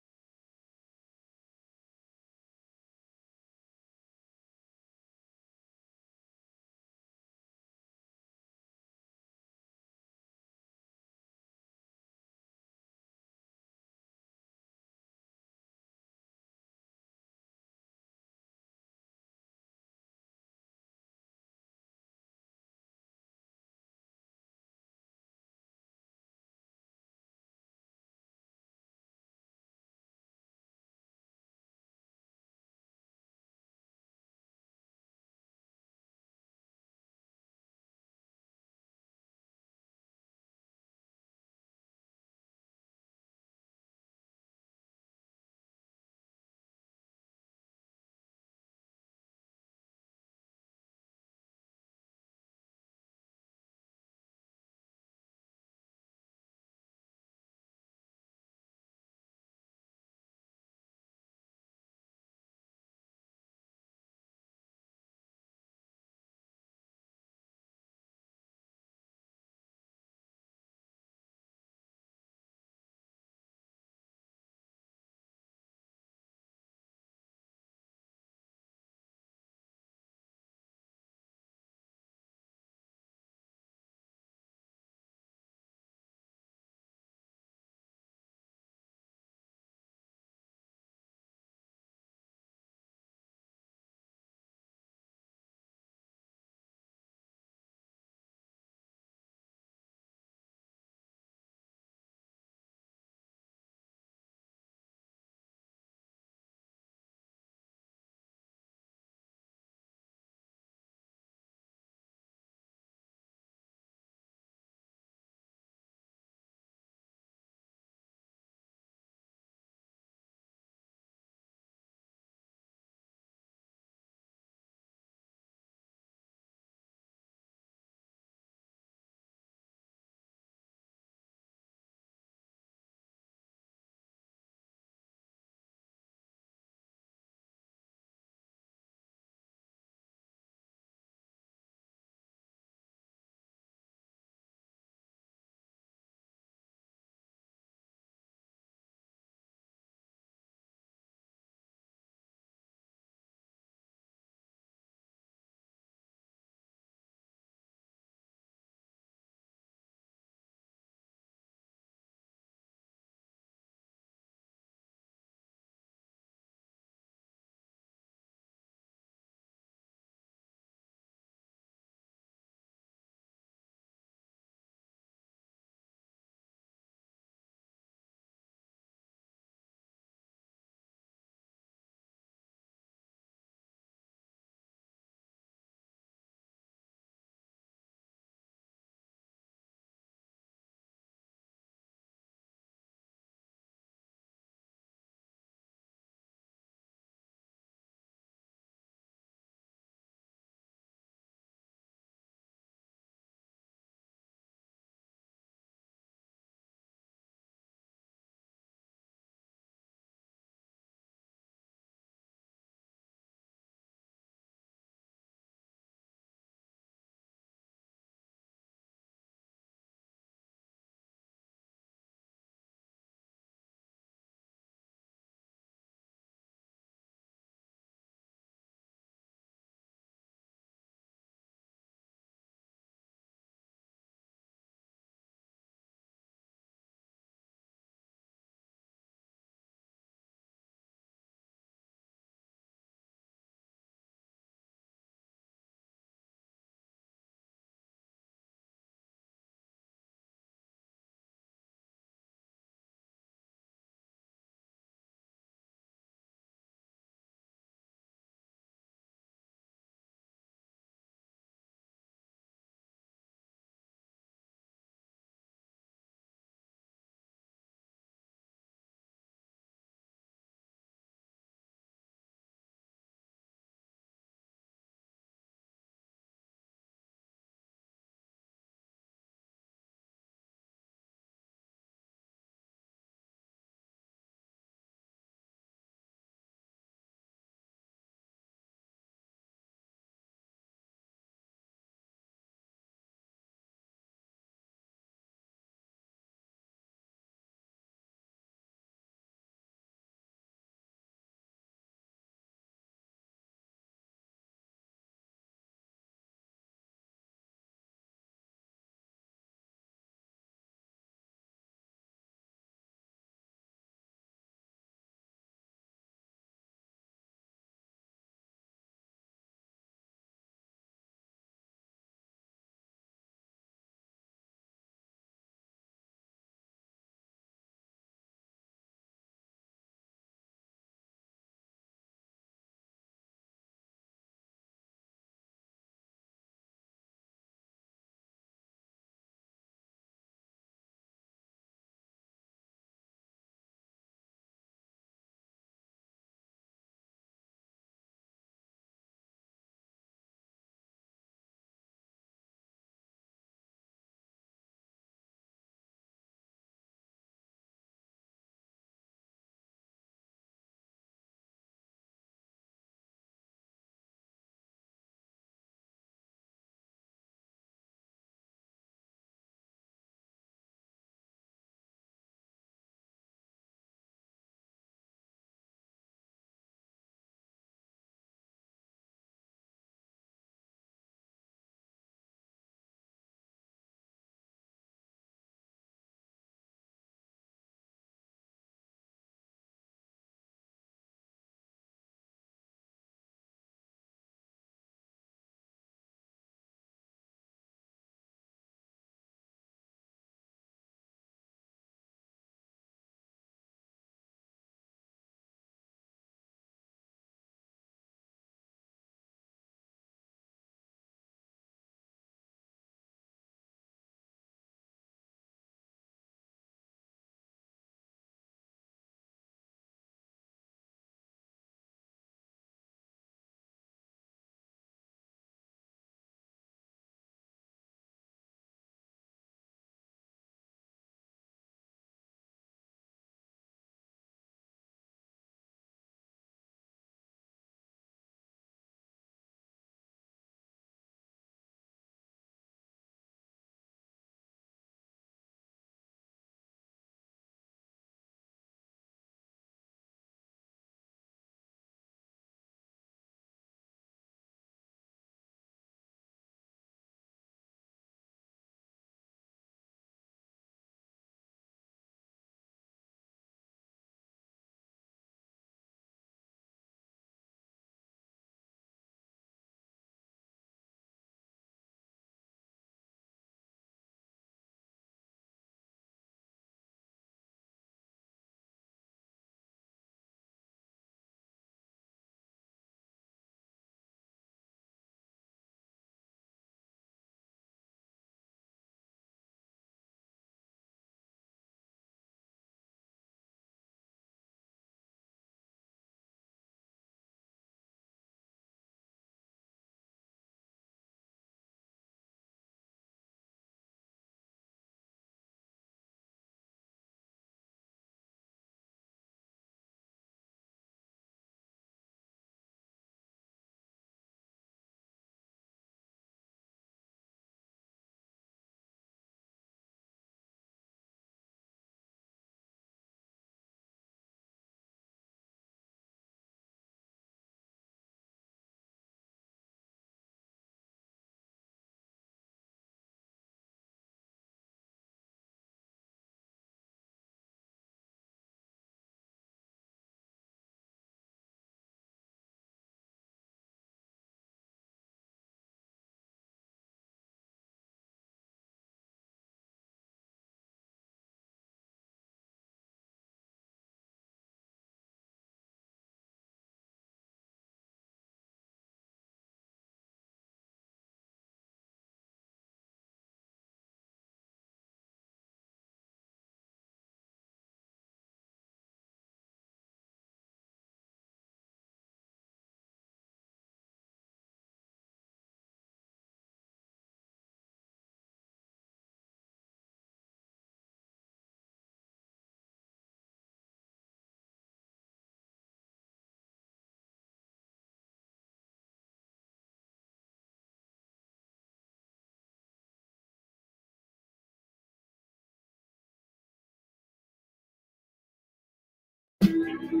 Hello,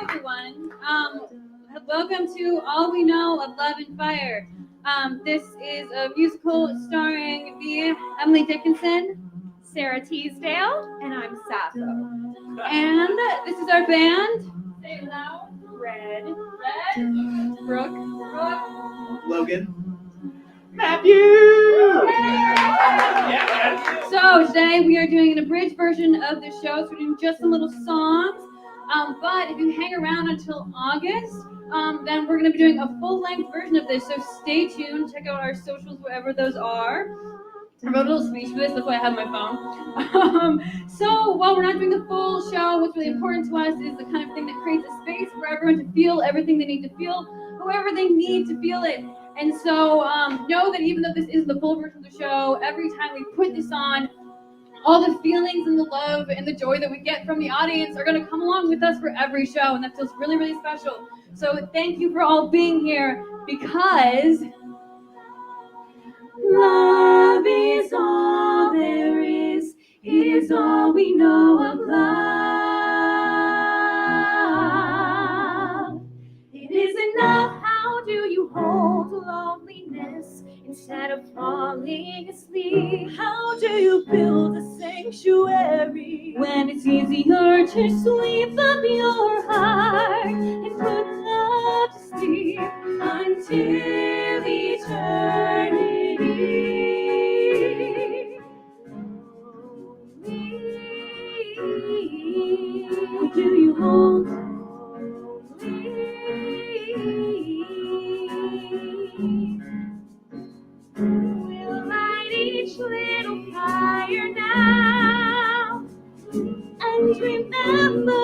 everyone. Welcome to All We Know of Love and Fire. This is a musical starring me, Emily Dickinson, Sarah Teasdale, and I'm Sappho. And this is our band. Say it loud. Red. Brooke. Logan. So today we are doing an abridged version of the show, so we're doing just some little songs. But if you hang around until August, then we're going to be doing a full-length version of this, so stay tuned. Check out our socials, wherever those are. I wrote a little speech for this, that's why I have my phone. So while we're not doing the full show, what's really important to us is the kind of thing that creates a space for everyone to feel everything they need to feel, however they need to feel it. And so know that even though this is the full version of the show, every time we put this on, all the feelings and the love and the joy that we get from the audience are going to come along with us for every show, and that feels really, really special. So thank you for all being here, because love is all there is all we know of love. It is enough. How do you hold loneliness instead of falling asleep? How do you build a sanctuary when it's easier to sweep up your heart and put love to sleep until eternity? Do you hold we'll light each little fire now and remember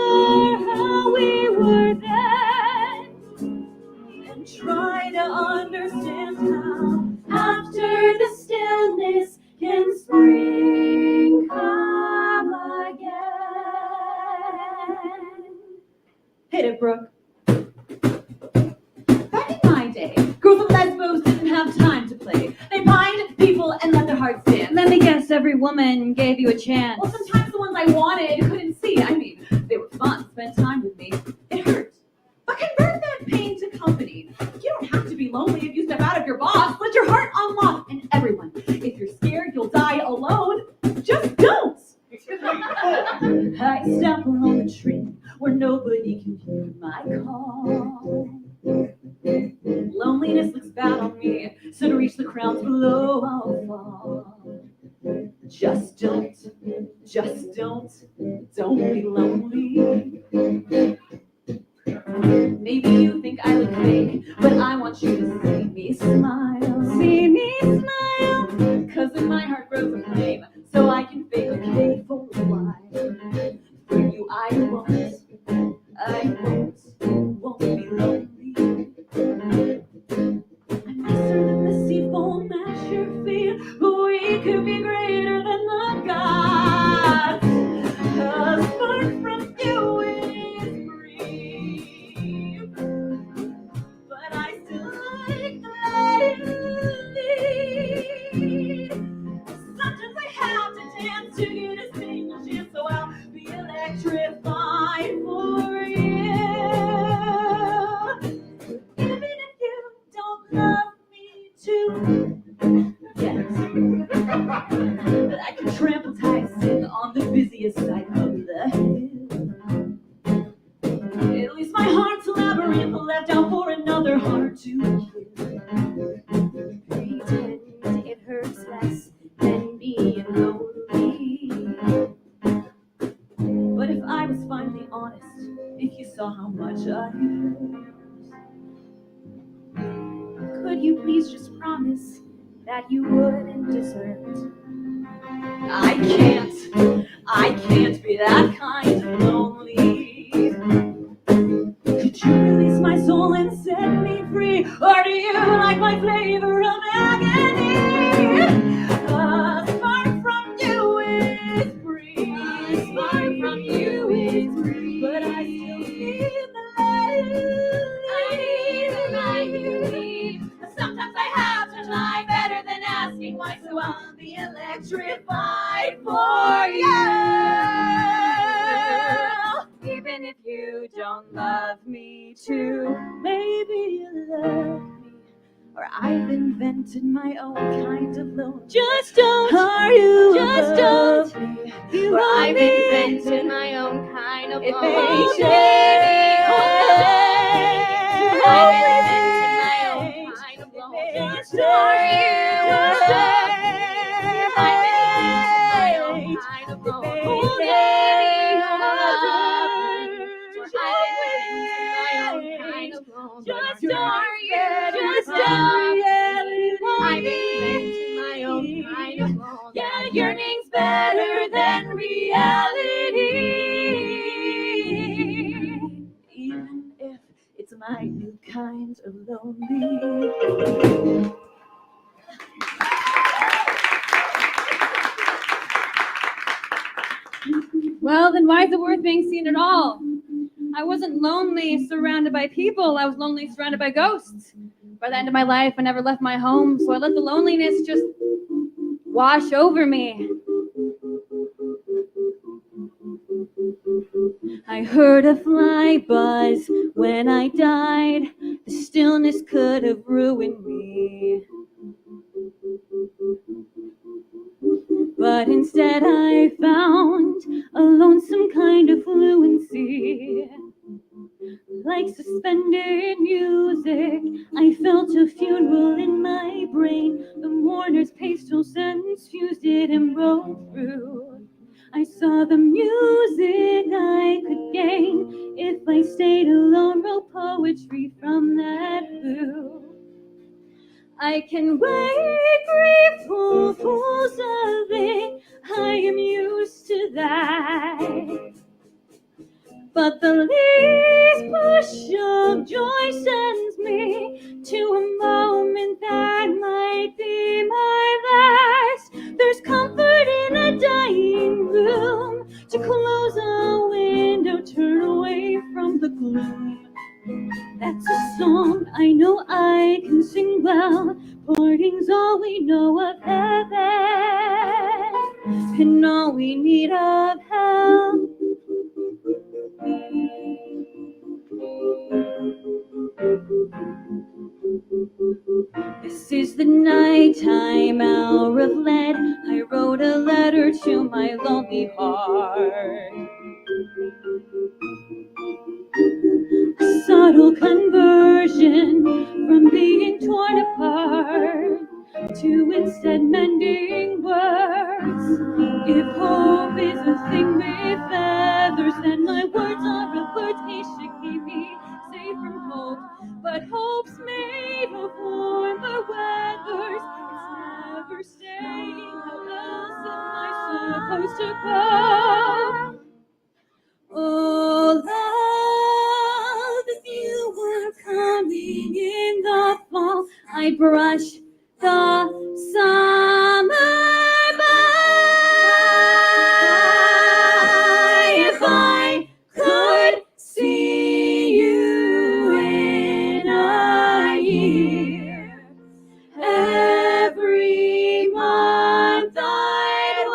how we were then and try to understand how after the stillness can spring come again. Hit it, Brooke. Back in my day, girls of Lesbos didn't have time to play. They pined people and let their hearts dance. And then they guessed every woman gave you a chance. Well, sometimes the ones I wanted couldn't see. I mean, they were fun, spent time with me. It hurt. But convert that pain to company. You don't have to be lonely if you step out of your box. Let your heart unlock. And everyone, if you're scared you'll die alone, just don't. I stumble on the train where nobody can hear my call. Loneliness looks bad on me, so to reach the crowds below I'll fall. Just don't be lonely. Maybe you think I look fake, but I want you to see me smile. See me smile, 'cause in my heart grows a flame, so I can fake okay for a while. For you I won't be lonely. I'm nicer than the sea foam at your feet, but we could be greater than the gods. 'Cause far from you is free, but I still like to let you lead. Sometimes I have to dance to get a single chance, so I'll be electrified for you. Even if you don't love me too yet, but I can trample Tyson on the busiest side of the hill. At least my heart's a labyrinth left out for another heart to kill. Pretend it hurts less than being lonely. But if I was finally honest, if you saw how much I hurt, could you please just promise that you wouldn't desert? I can't be that kind of lonely. Could you release my soul and set me free? Or do you like my flavor of agony? Far from you is free. Far from you is free. But I still need asking why, so I'll be electrified for you. Even if you don't love me too, maybe you love me. Or I've invented my own kind of love. Just don't. Are you? Just don't. You or I've invented my own kind of love. I've invented my own kind of love. Just are you? Just don't. I've invented my own kind of love. Just are you? Just don't. I've invented my own kind of love. Yeah, yearning's better than reality. Even if it's my new kind of lonely. Well, then why is it worth being seen at all? I wasn't lonely surrounded by people. I was lonely surrounded by ghosts. By the end of my life, I never left my home, so I let the loneliness just wash over me. I heard a fly buzz when I died. The stillness could have ruined me. But instead I found a lonesome kind of fluency. Like suspended music, I felt a funeral in my brain. The mourner's pastel sense fused it and broke through. I saw the music I could gain if I stayed alone, wrote poetry from that blue. I can wait grateful, loving. I am used to that. But the least push of joy sends me to a moment that might be my last. There's comfort in a dying room. To close a window, turn away from the gloom. That's a song I know I can sing well. Parting's all we know of heaven, and all we need of hell. This is the nighttime hour of lead. I wrote a letter to my lonely heart. A subtle conversion from being torn apart to instead mending words. If hope is a thing with feathers, then my words are a bird should keep me safe from hope. But hope's made of warmer weathers. It's never staying. How else am I supposed to go? Oh, love, if you were coming in the fall, I'd brush the summer by. If I could see you in a year, every month I'd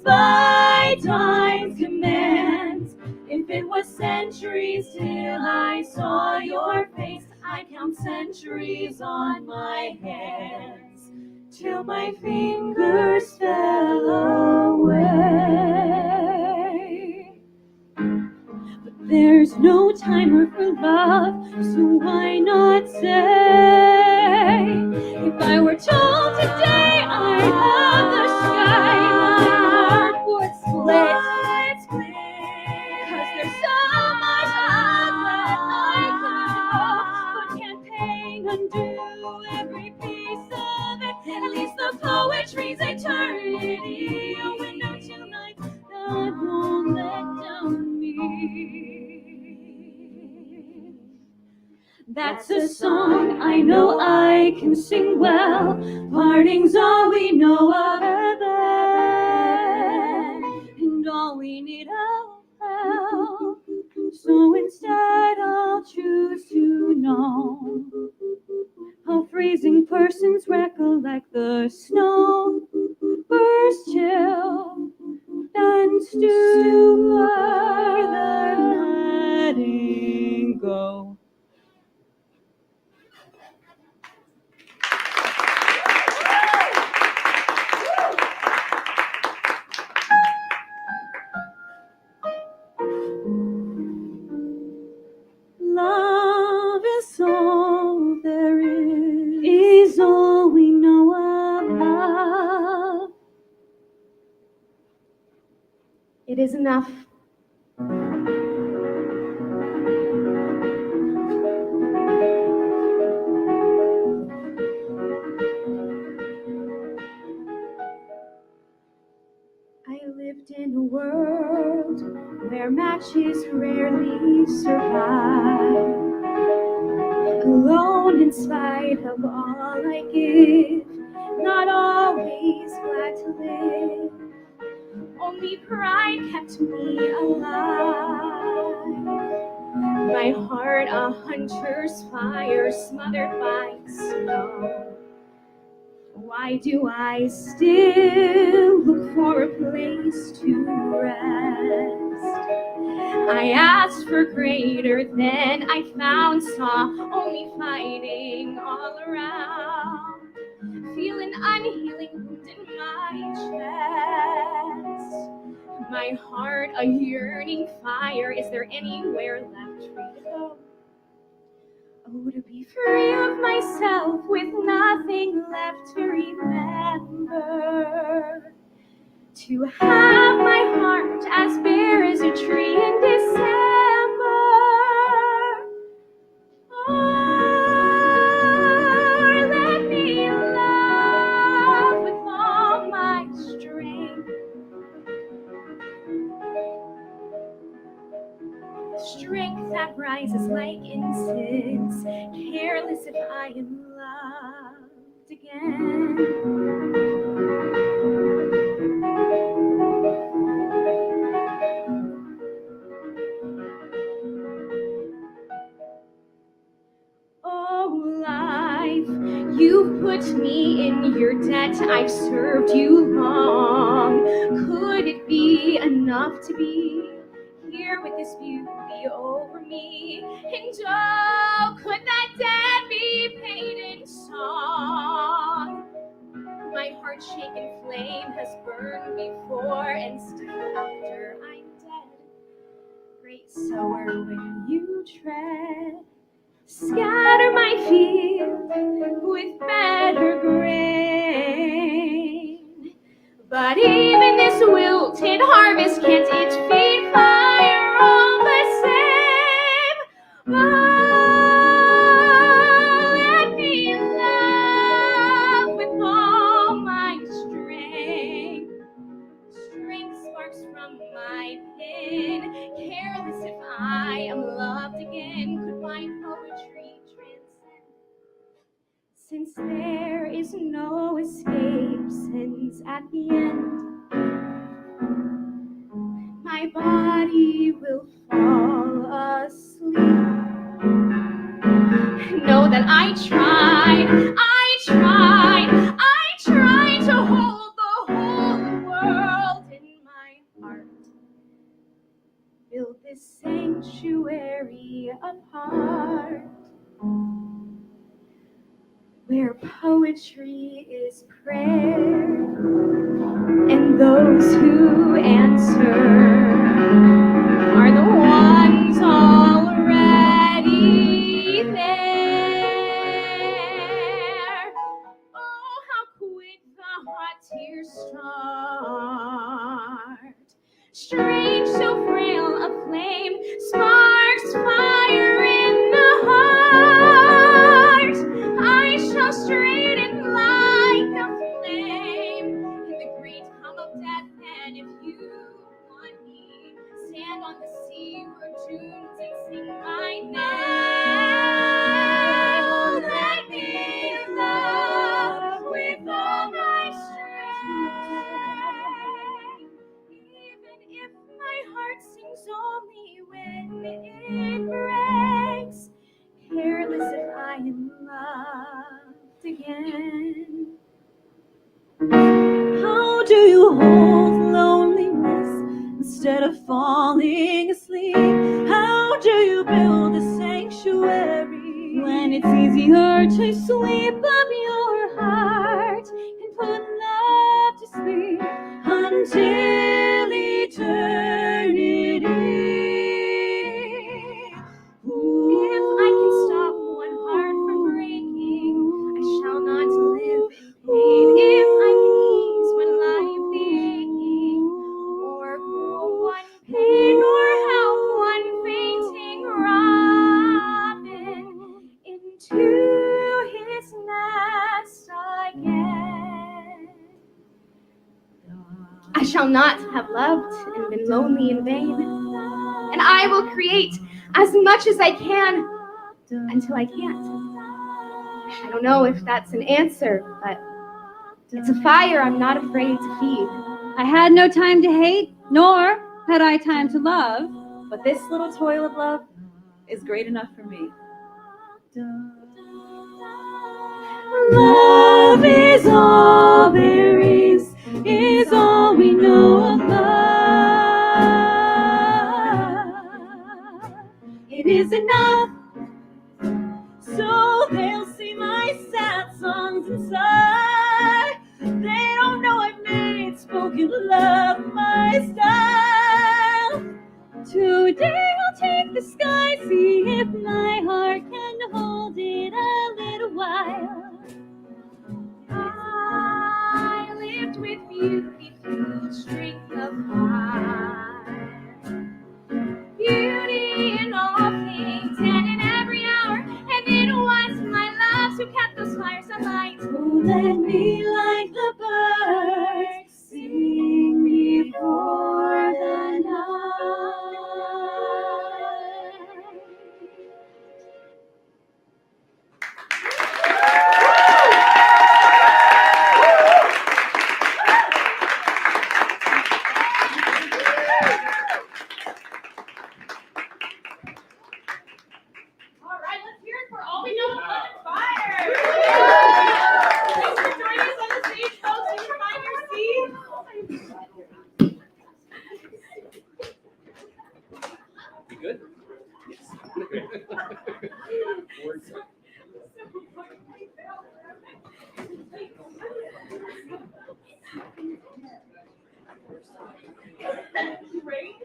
by time's commands. If it was centuries till I saw your face, I'd count centuries on my hands till my fingers fell away. But there's no timer for love, so why not say, if I were told today I'd have the sky, my heart would split. Cause there's so much love that I could go, but can't pain undo every piece of it. At least the poetry's eternity, a window to night that won't let down me. That's a song I know I can sing well. Parting's all we know of heaven, and all we need of hell. So instead I'll choose to know recollect the snow burst chill, then stew the letting go. Love is all there is all we know of love. It is enough. I lived in a world where matches rarely survive. Alone in spite of all I give, not always glad to live. Only pride kept me alive. My heart a hunter's fire smothered by snow. Why do I still look for a place to rest? I asked for greater than I found, saw only fighting all around. Feel an unhealing wound in my chest. My heart a yearning fire. Is there anywhere left free to go? Oh, to be free of myself with nothing left to remember. To have my heart as bare as a tree in December. Or let me love with all my strength. Strength that rises like incense, careless if I am loved again. Oh, life, you've put me in your debt. I've served you long. Could it be enough to be here with this beauty over me? And oh, could that debt be paid in song? My heart-shaken flame has burned before and still after I'm dead. Great sower, when you tread, scatter my field with better grain. But even this wilted harvest can't its feed fire all the same. Oh, let me love with all my strength. Strength sparks from my pen, careless if I am loved again. Could my poetry transcend? Since there is no escape, since at the end my body will fall asleep. Know that I tried to hold the whole world in my heart. Build this sanctuary apart, where poetry is prayer, and those who answer are the ones already there. Oh, how quick the hot tears start. Strange, so frail a flame sparks fire in the heart. I shall straighten like a flame in the great hum of death. And if you want me, stand on the seaward dunes and sing my name. Let me love with all my strength, even if instead of falling asleep? How do you build a sanctuary when it's easier to sweep up your heart and put love to sleep until eternity? If I can stop one heart from breaking, I shall not live in pain. If I can ease one life the aching, or cool one pain, or help one fainting robin into his nest again, I shall not have loved and been lonely in vain, and I will create as much as I can until I can't. I don't know if that's an answer, but it's a fire I'm not afraid to feed. I had no time to hate, nor had I time to love. but this little toil of love is great enough for me. Love is all there is all we know of love. It is enough, so they'll see my sad songs inside. They don't know I've made spoken love my style. Today I'll take the sky, see if my heart can hold it a little while. I lived with beauty through the strength of fire. Beauty in all things and in every hour, and it was my loves who kept those fires alight. Oh, let me like the birds sing before the night. All right, let's hear it for all we know of Love and Fire. Thanks for joining us on the stage, folks. You can find your seats. You good? Yes. Great.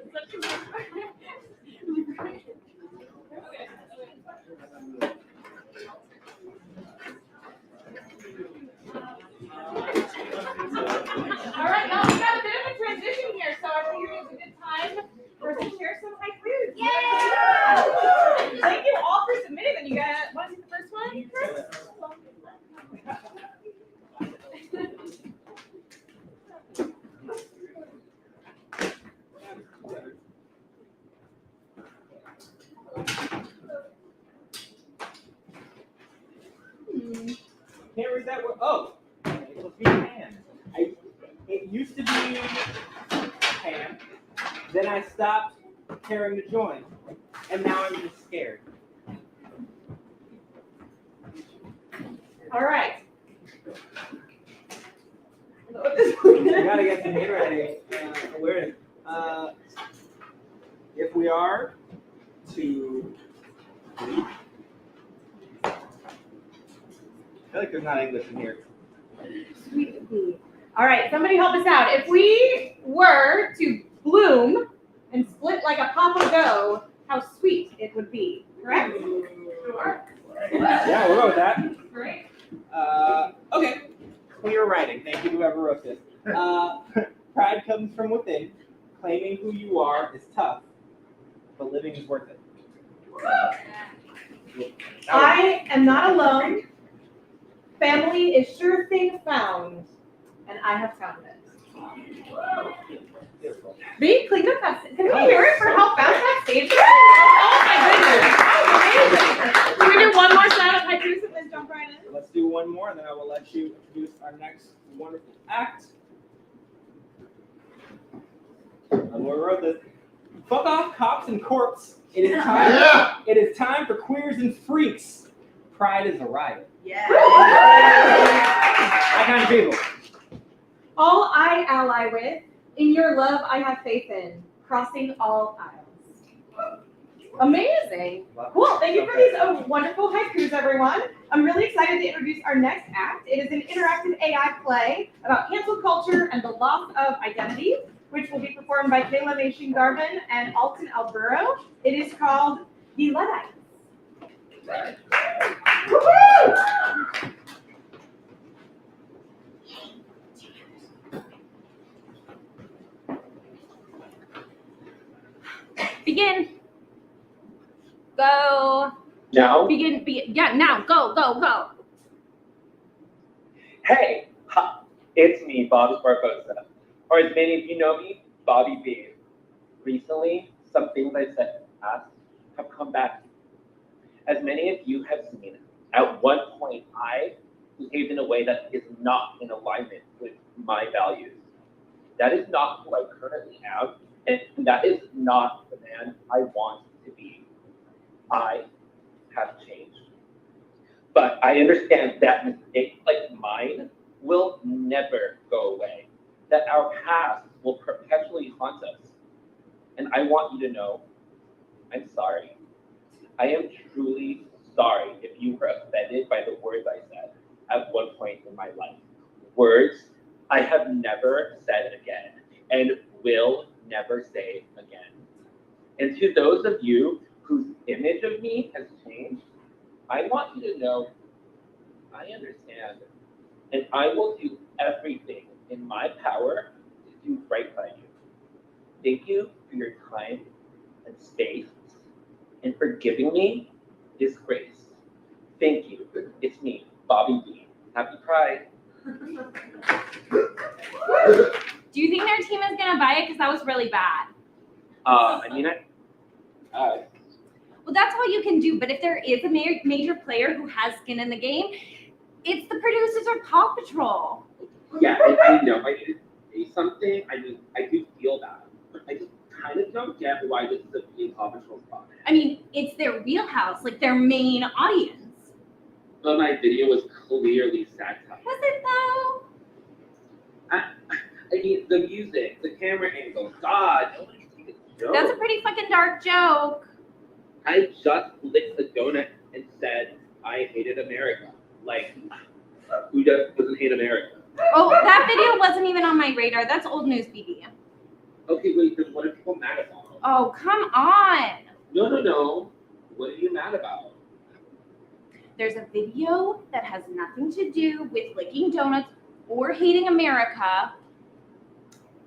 All right, now we got a bit of a transition here, so I figured it was a good time for us to share some haikus. Yay! Thank you all for submitting them. You guys want to see the first one first? Can't read that word. Oh, it's supposed to be pan. It used to be pan. Then I stopped caring to join, and now I'm just scared. All right. You gotta get some handwriting awareness. If we are to read, I feel like there's not English in here. Sweet pea. All right, somebody help us out. If we were to bloom and split like a pop of dough, how sweet it would be. Correct? Sure. Yeah, we'll go with that. Great. Okay. Clear writing. Thank you, whoever wrote this. Pride comes from within. Claiming who you are is tough, but living is worth it. I am not alone. Family is sure thing found, and I have found it. Beautiful. Being cleaned up fast. Can we hear it for how fast that stage is? Oh my goodness. Can we do one more set of haikus and then jump right in? Let's do one more, and then I will let you introduce our next wonderful act. Whoever wrote this. Fuck off, cops and corpse. It is time. Yeah. It is time for queers and freaks. Pride is a riot. Yeah. My kind of people. All I ally with, in your love I have faith in. crossing all aisles. Amazing. Cool. Thank you for these wonderful haikus, everyone. I'm really excited to introduce our next act. It is an interactive AI play about cancel culture and the loss of identity, which will be performed by Kayla Nation Garvin and Alton Alburo. It is called The Luddites. Begin. Go. Now? Begin. Yeah, now. Go, go, go. Hey, it's me, Bobby Barbosa. Or as many of you know me, Bobby B. Recently, some things I said in the past have come back. As many of you have seen, at one point I behaved in a way that is not in alignment with my values. That is not who I currently am, and that is not the man I want to be. I have changed. But I understand that mistakes like mine will never go away, that our past will perpetually haunt us. And I want you to know, I'm sorry. I am truly sorry if you were offended by the words I said at one point in my life. Words I have never said again and will never say again. And to those of you whose image of me has changed, I want you to know I understand, and I will do everything in my power to do right by you. Thank you for your time and space, and for giving me this grace. Thank you. It's me, Bobby B. Happy Pride. Do you think their team is gonna buy it? Because that was really bad. Well, that's all you can do. But if there is a major player who has skin in the game, it's the producers or Paw Patrol. Yeah, I know. I need to say something. I do feel that. But I just kind of don't get why this is a being Paw Patrol spot. I mean, it's their wheelhouse, like their main audience. But my video was clearly satire. Was it though? I mean, the music, the camera angle, God, nobody can take a joke. That's a pretty fucking dark joke. I just licked a donut and said I hated America. Like, who doesn't hate America? Oh, that video wasn't even on my radar. That's old news, BB. Okay, wait, then what are people mad about? Oh, come on. No. What are you mad about? There's a video that has nothing to do with licking donuts or hating America.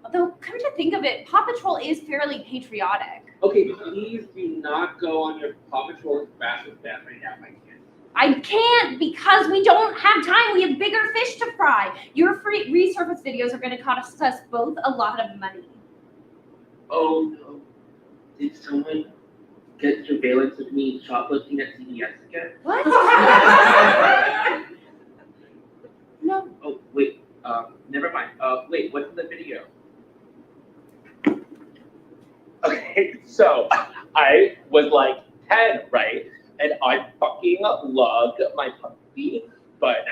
Although, come to think of it, Paw Patrol is fairly patriotic. Okay, but please do not go on your Paw Patrol fashion bath right now, my kid. I can't because we don't have time. We have bigger fish to fry. Your free resurface videos are going to cost us both a lot of money. Oh no. Did someone get surveillance of me shoplifting at CVS again? What? No. Oh, wait. Never mind. Wait, what's in the video? Okay, so I was like 10, right? And I fucking loved my puppy, but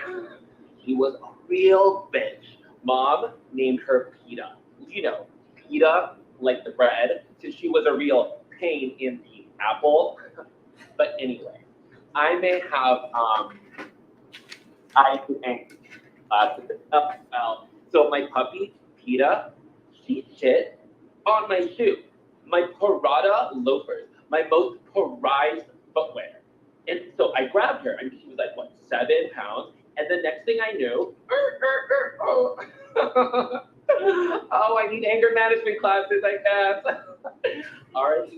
he was a real bitch. Mom named her Peta. You know, Peta, like the bread, so she was a real pain in the apple. But anyway, I may have, so my puppy, Peta, she shit on my shoe. My Parada loafers, my most prized footwear. And so I grabbed her, and she was like, what, 7 pounds? And the next thing I knew, oh, I need anger management classes, I guess. All right.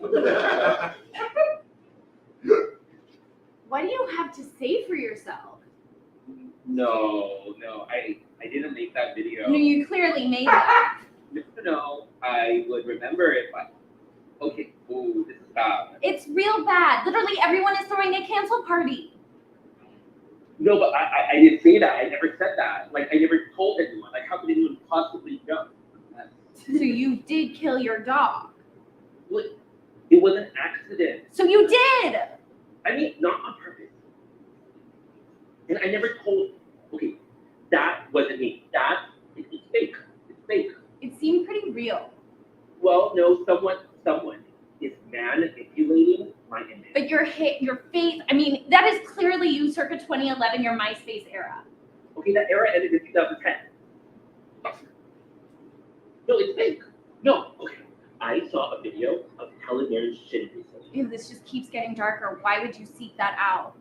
What do you have to say for yourself? No, I didn't make that video. No, you clearly made it. No, I would remember it, but okay, ooh, this is bad. It's real bad. Literally everyone is throwing a cancel party. No, but I didn't say that. I never said that. Like, I never told anyone. Like, how could anyone possibly know? So you did kill your dog. Well, it was an accident. So you did. I mean, not on purpose. And I never told. Okay, that wasn't me. It's fake. It's fake. It seemed pretty real. Well, no, someone is manipulating my image. But your face, I mean, that is clearly you circa 2011, your MySpace era. Okay, that era ended in 2010. No, it's fake. No, okay. I saw a video of Helen Mirren's shit recently. Ew, this just keeps getting darker. Why would you seek that out?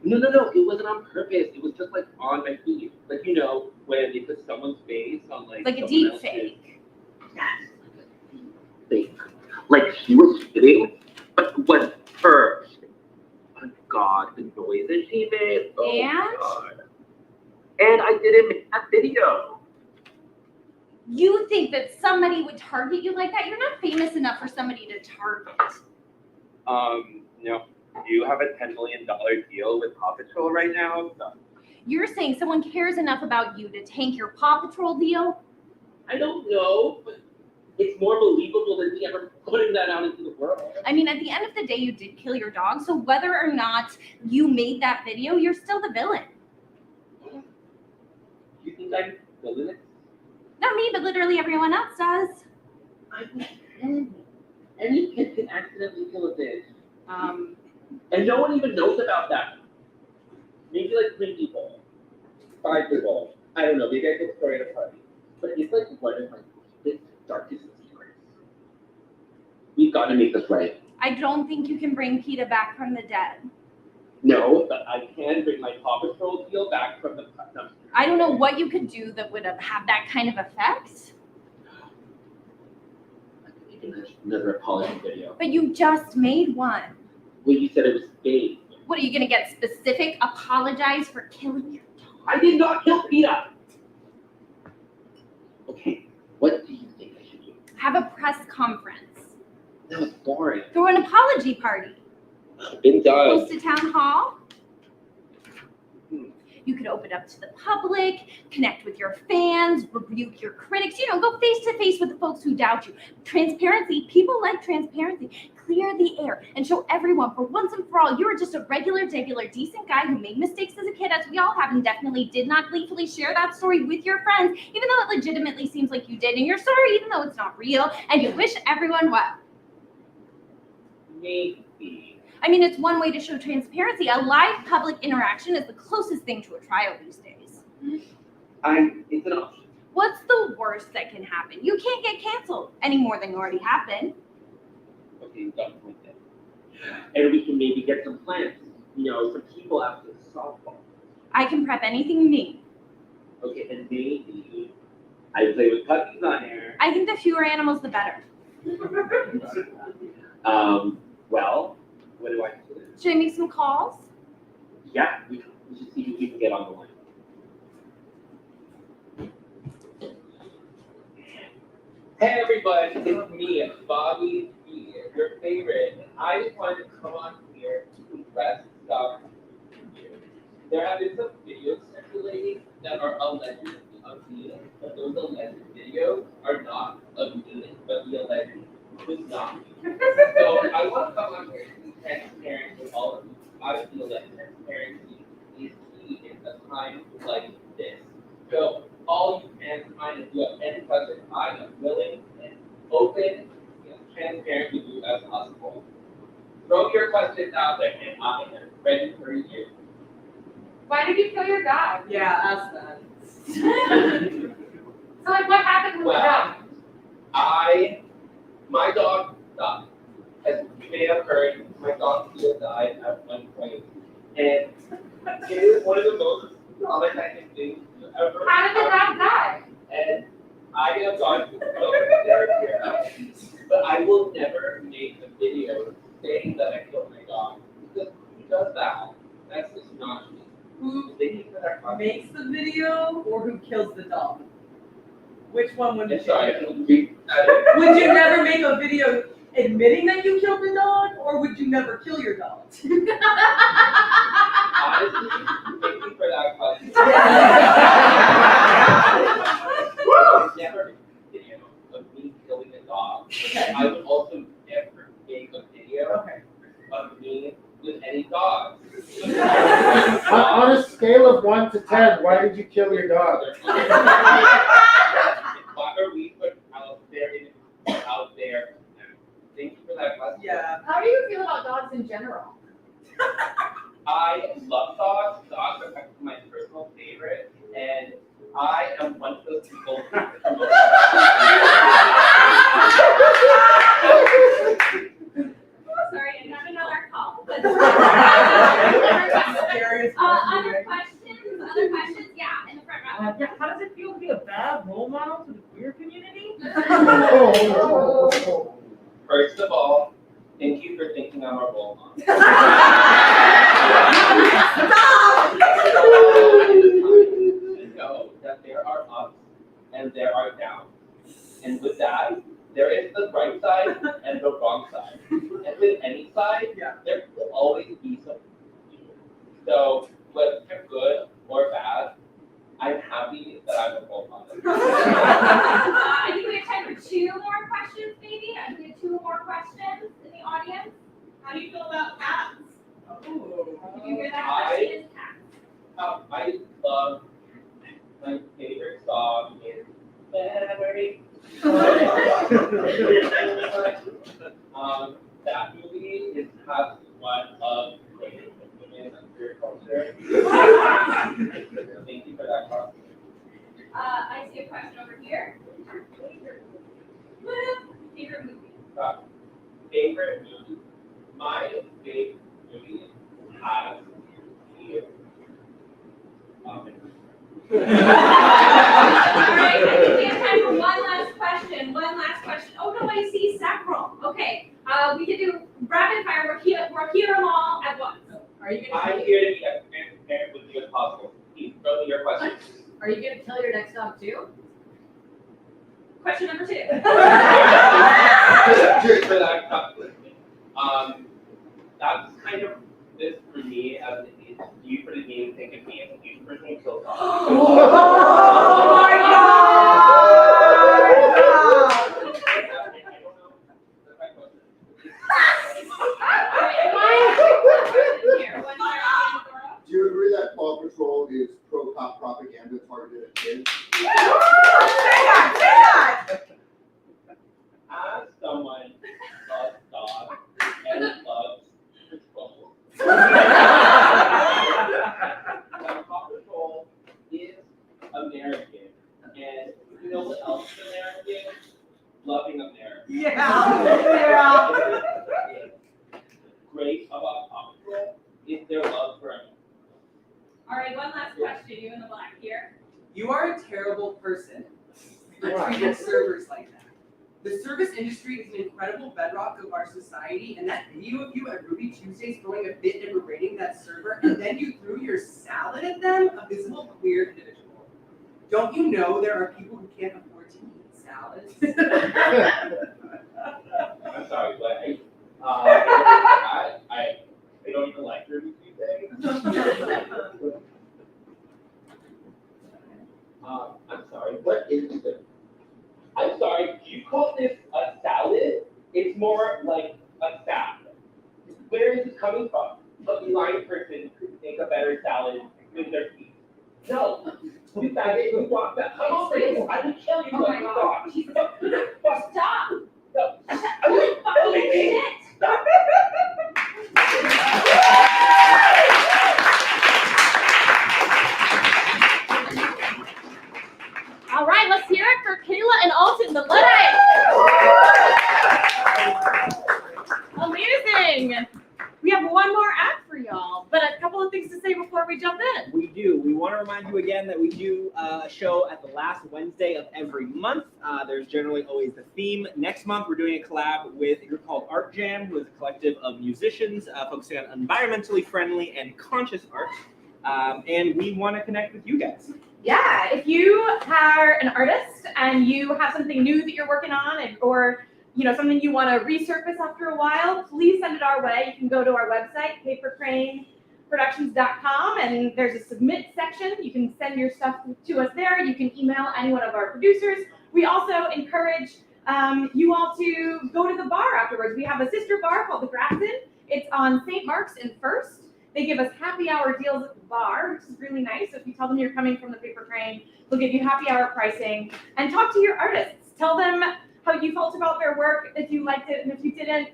No, it wasn't on purpose. It was just like on my feed. Like, you know, when they put someone's face on like Like a someone deep else's- fake. Yes, fake. Like she was shitting, but it was her. Oh God, the noises she made. Oh And? God. And I didn't make that video. You think that somebody would target you like that? You're not famous enough for somebody to target. No. Do you have a $10 million deal with Paw Patrol right now? So, You're saying someone cares enough about you to tank your Paw Patrol deal? I don't know, but it's more believable than me ever putting that out into the world. I mean, at the end of the day, you did kill your dog, so whether or not you made that video, you're still the villain. You think I'm villainous? Not me, but literally everyone else does. Any kid can accidentally kill a bitch. And no one even knows about that. Maybe like 3 people, 5 people. I don't know. Maybe I could story at a party. But it's like one of my deepest, darkest secrets. We've got to make this right. I don't think you can bring PETA back from the dead. No, but I can bring my Paw Patrol deal back from the no. I don't know what you could do that would have had that kind of effect. Another apology video. But you just made one. Well, you said it was fake. What, are you going to get specific? Apologize for killing your dog? I did not kill PETA. Okay, what do you think I should do? Have a press conference. That was boring. Throw an apology party. Been done. Host a town hall. You could open up to the public, connect with your fans, rebuke your critics, go face to face with the folks who doubt you. Transparency, people like transparency. Clear the air and show everyone for once and for all, you are just a regular, decent guy who made mistakes as a kid, as we all have, and definitely did not gleefully share that story with your friends, even though it legitimately seems like you did, and you're sorry even though it's not real, and you wish everyone well. Maybe. I mean, it's one way to show transparency. A live public interaction is the closest thing to a trial these days. It's an option. What's the worst that can happen? You can't get canceled any more than you already have been. Okay, you got a point there. And we can maybe get some plants. Some people after the softball. I can prep anything you need. Okay, and maybe I play with puppies on air. I think the fewer animals, the better. Well, what do I do? Should I make some calls? Yeah, we should see if we can get on the line. Hey everybody, it's me, Bobby B, your favorite. And I just wanted to come on here to confess stuff to you. There have been some videos circulating that are allegedly of me, but those alleged videos are not of me, but the alleged was not me. So I want to come on here and be transparent with all of you. I feel that transparency is key in a time like this. So all you fans find, if you have any questions, I am willing and open and transparent with you as possible. Throw your questions out there and I am ready for you. Why did you kill your dog? Yeah, ask that. So, what happened with the dog? My dog died. As you may have heard, my dog Theo died at one point. And it is one of the most traumatizing things ever. How did the dog die? And I have gone through so much therapy, but I will never make a video saying that I killed my dog. Because who does that? That's just not me. Who makes the video or who kills the dog? Which one would you do? Would you never make a video admitting that you killed the dog, or would you never kill your dog? Honestly, thank you for that question. Never make a video of me killing a dog. I would also never make a video of me with any dogs. On a scale of 1 to 10, why did you kill your dog? Why are we put out there in for that question. Yeah. How do you feel about dogs in general? I love dogs. Dogs are my personal favorite, and I am one of those people who promote Sorry, I got another call. Other questions? Yeah, in the front row. Yeah, how does it feel to be a bad role model to the queer community? First of all, thank you for thinking I'm a role model. To know that there are ups and there are downs. And with that, there is the right side and the wrong side. And with any side, there will always be some. So whether they're good or bad, I'm happy that I'm a role model. I think we have time for 2 more questions, maybe. I think we have 2 more questions in the audience. How do you feel about cats? Did you hear that question? I love my favorite song is Memory. That movie has one of Kraine in queer culture. Thank you for that question. I see a question over here. Favorite movie? Favorite movie? My favorite movie has here. Alright, I think we have time for one last question. Oh no, I see several. Okay, we can do rapid fire. We'll hear them all at once. Are you gonna? I'm here to be as transparent with you as possible. Please throw me your questions. Are you gonna kill your next dog too? Question number 2. Cheers for that conflict. That's kind of this for me as it is. You for the game think of me as a huge person who kills dogs. Oh my Do you agree that Paw Patrol is pro-cop propaganda targeted at kids? Say that! As someone who loves dogs and loves patrol, Paw Patrol is American, and you know what else is American? Loving America. Yeah. Great about Paw Patrol is their love for America. Alright, one last question. You in the black here. You are a terrible person for treating servers like that. The service industry is an incredible bedrock of our society, and that video of you at Ruby Tuesdays throwing a fit and berating that server, and then you threw your salad at them, a visible queer individual. Don't you know there are people who can't afford to eat salads? I'm sorry, but I don't even like Ruby Tuesday. I'm sorry, what is this? I'm sorry, you call this a salad? It's more like a salad. Where is this coming from? A blind person could make a better salad with their feet. No, you faggot, you want that. Come on, please. I will kill you. Oh my God. Stop! No. Fucking shit! Stop. All right, let's hear it for Kayla and Alton, the Luddites. Amazing. We have one more act for y'all, but a couple of things to say before we jump in. We do. We want to remind you again that we do a show at the last Wednesday of every month. There's generally always the theme. Next month, we're doing a collab with a group called Art Jam, who is a collective of musicians focusing on environmentally friendly and conscious art. And we want to connect with you guys. Yeah, if you are an artist and you have something new that you're working on, or something you want to resurface after a while, please send it our way. You can go to our website, papercraneproductions.com, and there's a submit section. You can send your stuff to us there. You can email any one of our producers. We also encourage you all to go to the bar afterwards. We have a sister bar called the Grafton. It's on St. Mark's and First. They give us happy hour deals at the bar, which is really nice. So if you tell them you're coming from the Paper Crane, they'll give you happy hour pricing. And talk to your artists. Tell them how you felt about their work, if you liked it, and if you didn't,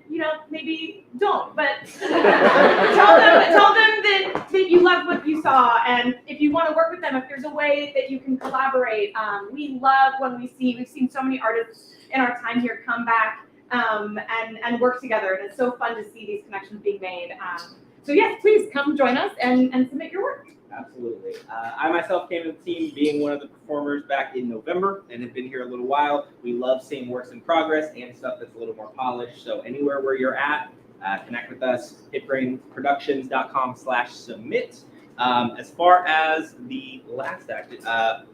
maybe don't. But tell them that you loved what you saw, and if you want to work with them, if there's a way that you can collaborate. We love when we've seen so many artists in our time here come back and work together, and it's so fun to see these connections being made. So yes, please come join us and submit your work. Absolutely. I myself came to the team being one of the performers back in November and have been here a little while. We love seeing works in progress and stuff that's a little more polished. So anywhere where you're at, connect with us, hitbrainproductions.com/submit. As far as the last act,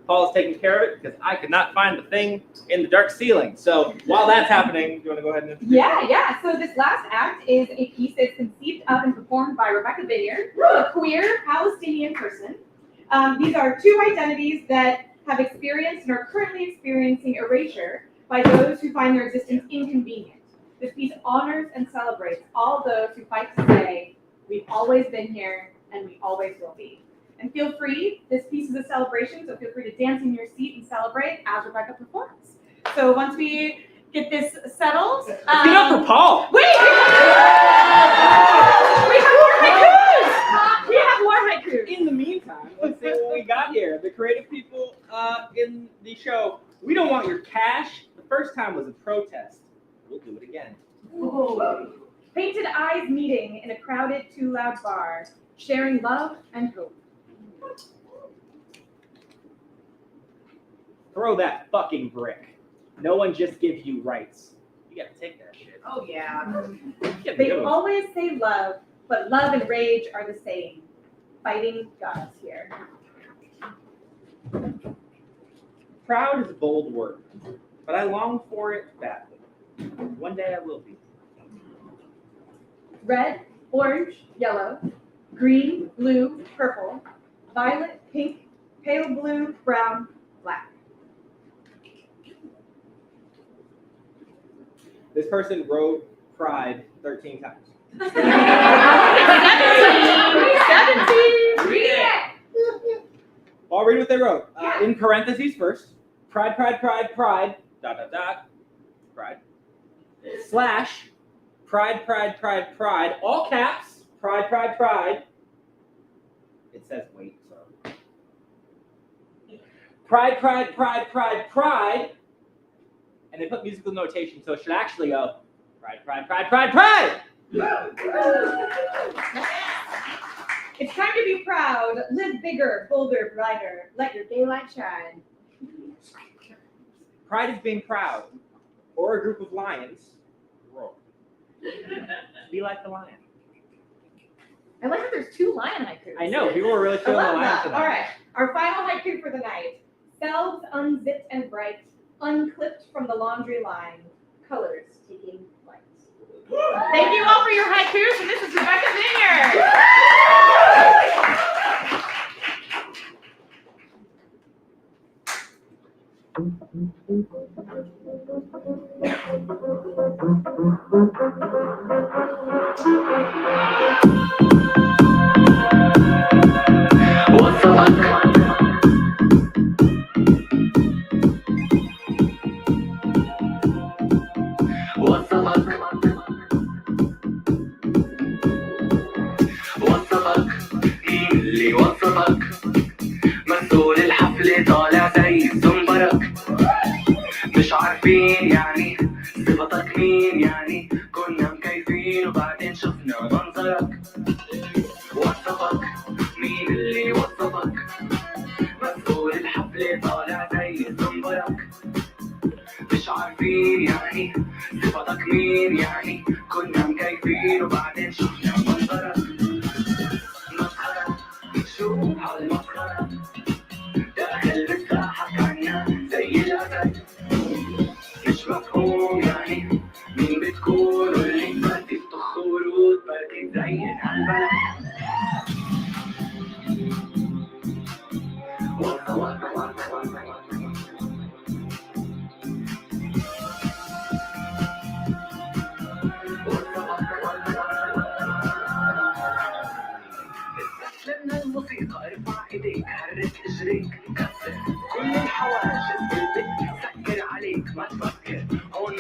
Paul is taking care of it because I could not find the thing in the dark ceiling. So while that's happening, do you want to go ahead and introduce Yeah. So this last act is a piece that's conceived of and performed by Rebecca Vineyard, a queer Palestinian person. These are two identities that have experienced and are currently experiencing erasure by those who find their existence inconvenient. This piece honors and celebrates all those who fight to say, we've always been here, and we always will be. And feel free, this piece is a celebration, so feel free to dance in your seat and celebrate as Rebecca performs. So once we get this settled, Get up for Paul! Wait! We have more haikus! We have more haikus! In the meantime, let's see what we got here. The creative people in the show, we don't want your cash. The first time was a protest. We'll do it again. Ooh. Painted eyes meeting in a crowded, too loud bar, sharing love and hope. Throw that fucking brick. No one just gives you rights. You gotta take that shit. Oh, yeah. They always say love, but love and rage are the same. Fighting got us here. Proud is a bold word, but I long for it badly. One day I will be. Red, orange, yellow, green, blue, purple, violet, pink, pale blue, brown, black. This person wrote pride 13 times. 17! Read it! I'll read what they wrote. In parentheses first, pride, pride, pride, pride, ... pride, slash, pride, pride, pride, pride, all caps, pride, pride, pride. It says wait, so. Pride, pride, pride, pride, pride. And they put musical notation, so it should actually go pride, pride, pride, pride, pride. It's time to be proud. Live bigger, bolder, brighter. Let your daylight shine. Pride is being proud, or a group of lions. Roar. Be like the lion. I like that there's two lion haikus. I know, people were really feeling the lion that. tonight. All right, our final haiku for the night. Selves unzipped and bright, unclipped from the laundry line, colors taking flight. Thank you all for your haikus, and this is Rebecca Vineyard. وصفك مين اللي وصفك مسؤول الحفلة طالع زي الزنبرك مش عارفين يعني صفتك مين يعني كنا مكيفين وبعدين شفنا منظرك وصفك مين اللي وصفك مسؤول الحفلة طالع زي الزنبرك مش عارفين يعني صفتك مين يعني كنا مكيفين وبعدين شفنا منظرك مسخرة شو هالمسخرة داخل بتضحك عنا زي الأسد مش مفهوم يعني مين بتكون واللي بدي تطخ ورود بدي تزين هالبلد استسلمنا الموسيقى ارفع ايديك حرك اجريك كسر كل الحواجز بالبيت سكر عليك ما تفكر هون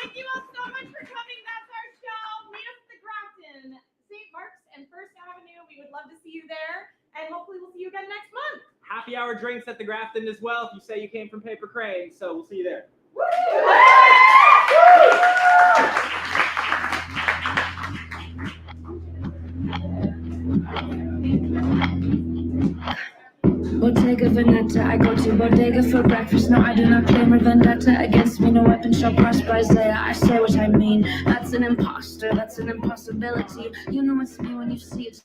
Thank you all so much for coming. That's our show. Meet us at the Grafton, St. Mark's and First Avenue. We would love to see you there, and hopefully we'll see you again next month. Happy hour drinks at the Grafton as well if you say you came from Paper Kraine. So we'll see you there. Bottega Veneta, I go to Bodega for breakfast. No, I do not claim a vendetta against me. No weapon shall prosper, Isaiah. I say what I mean. That's an imposter. That's an impossibility. You know it's me when you see it.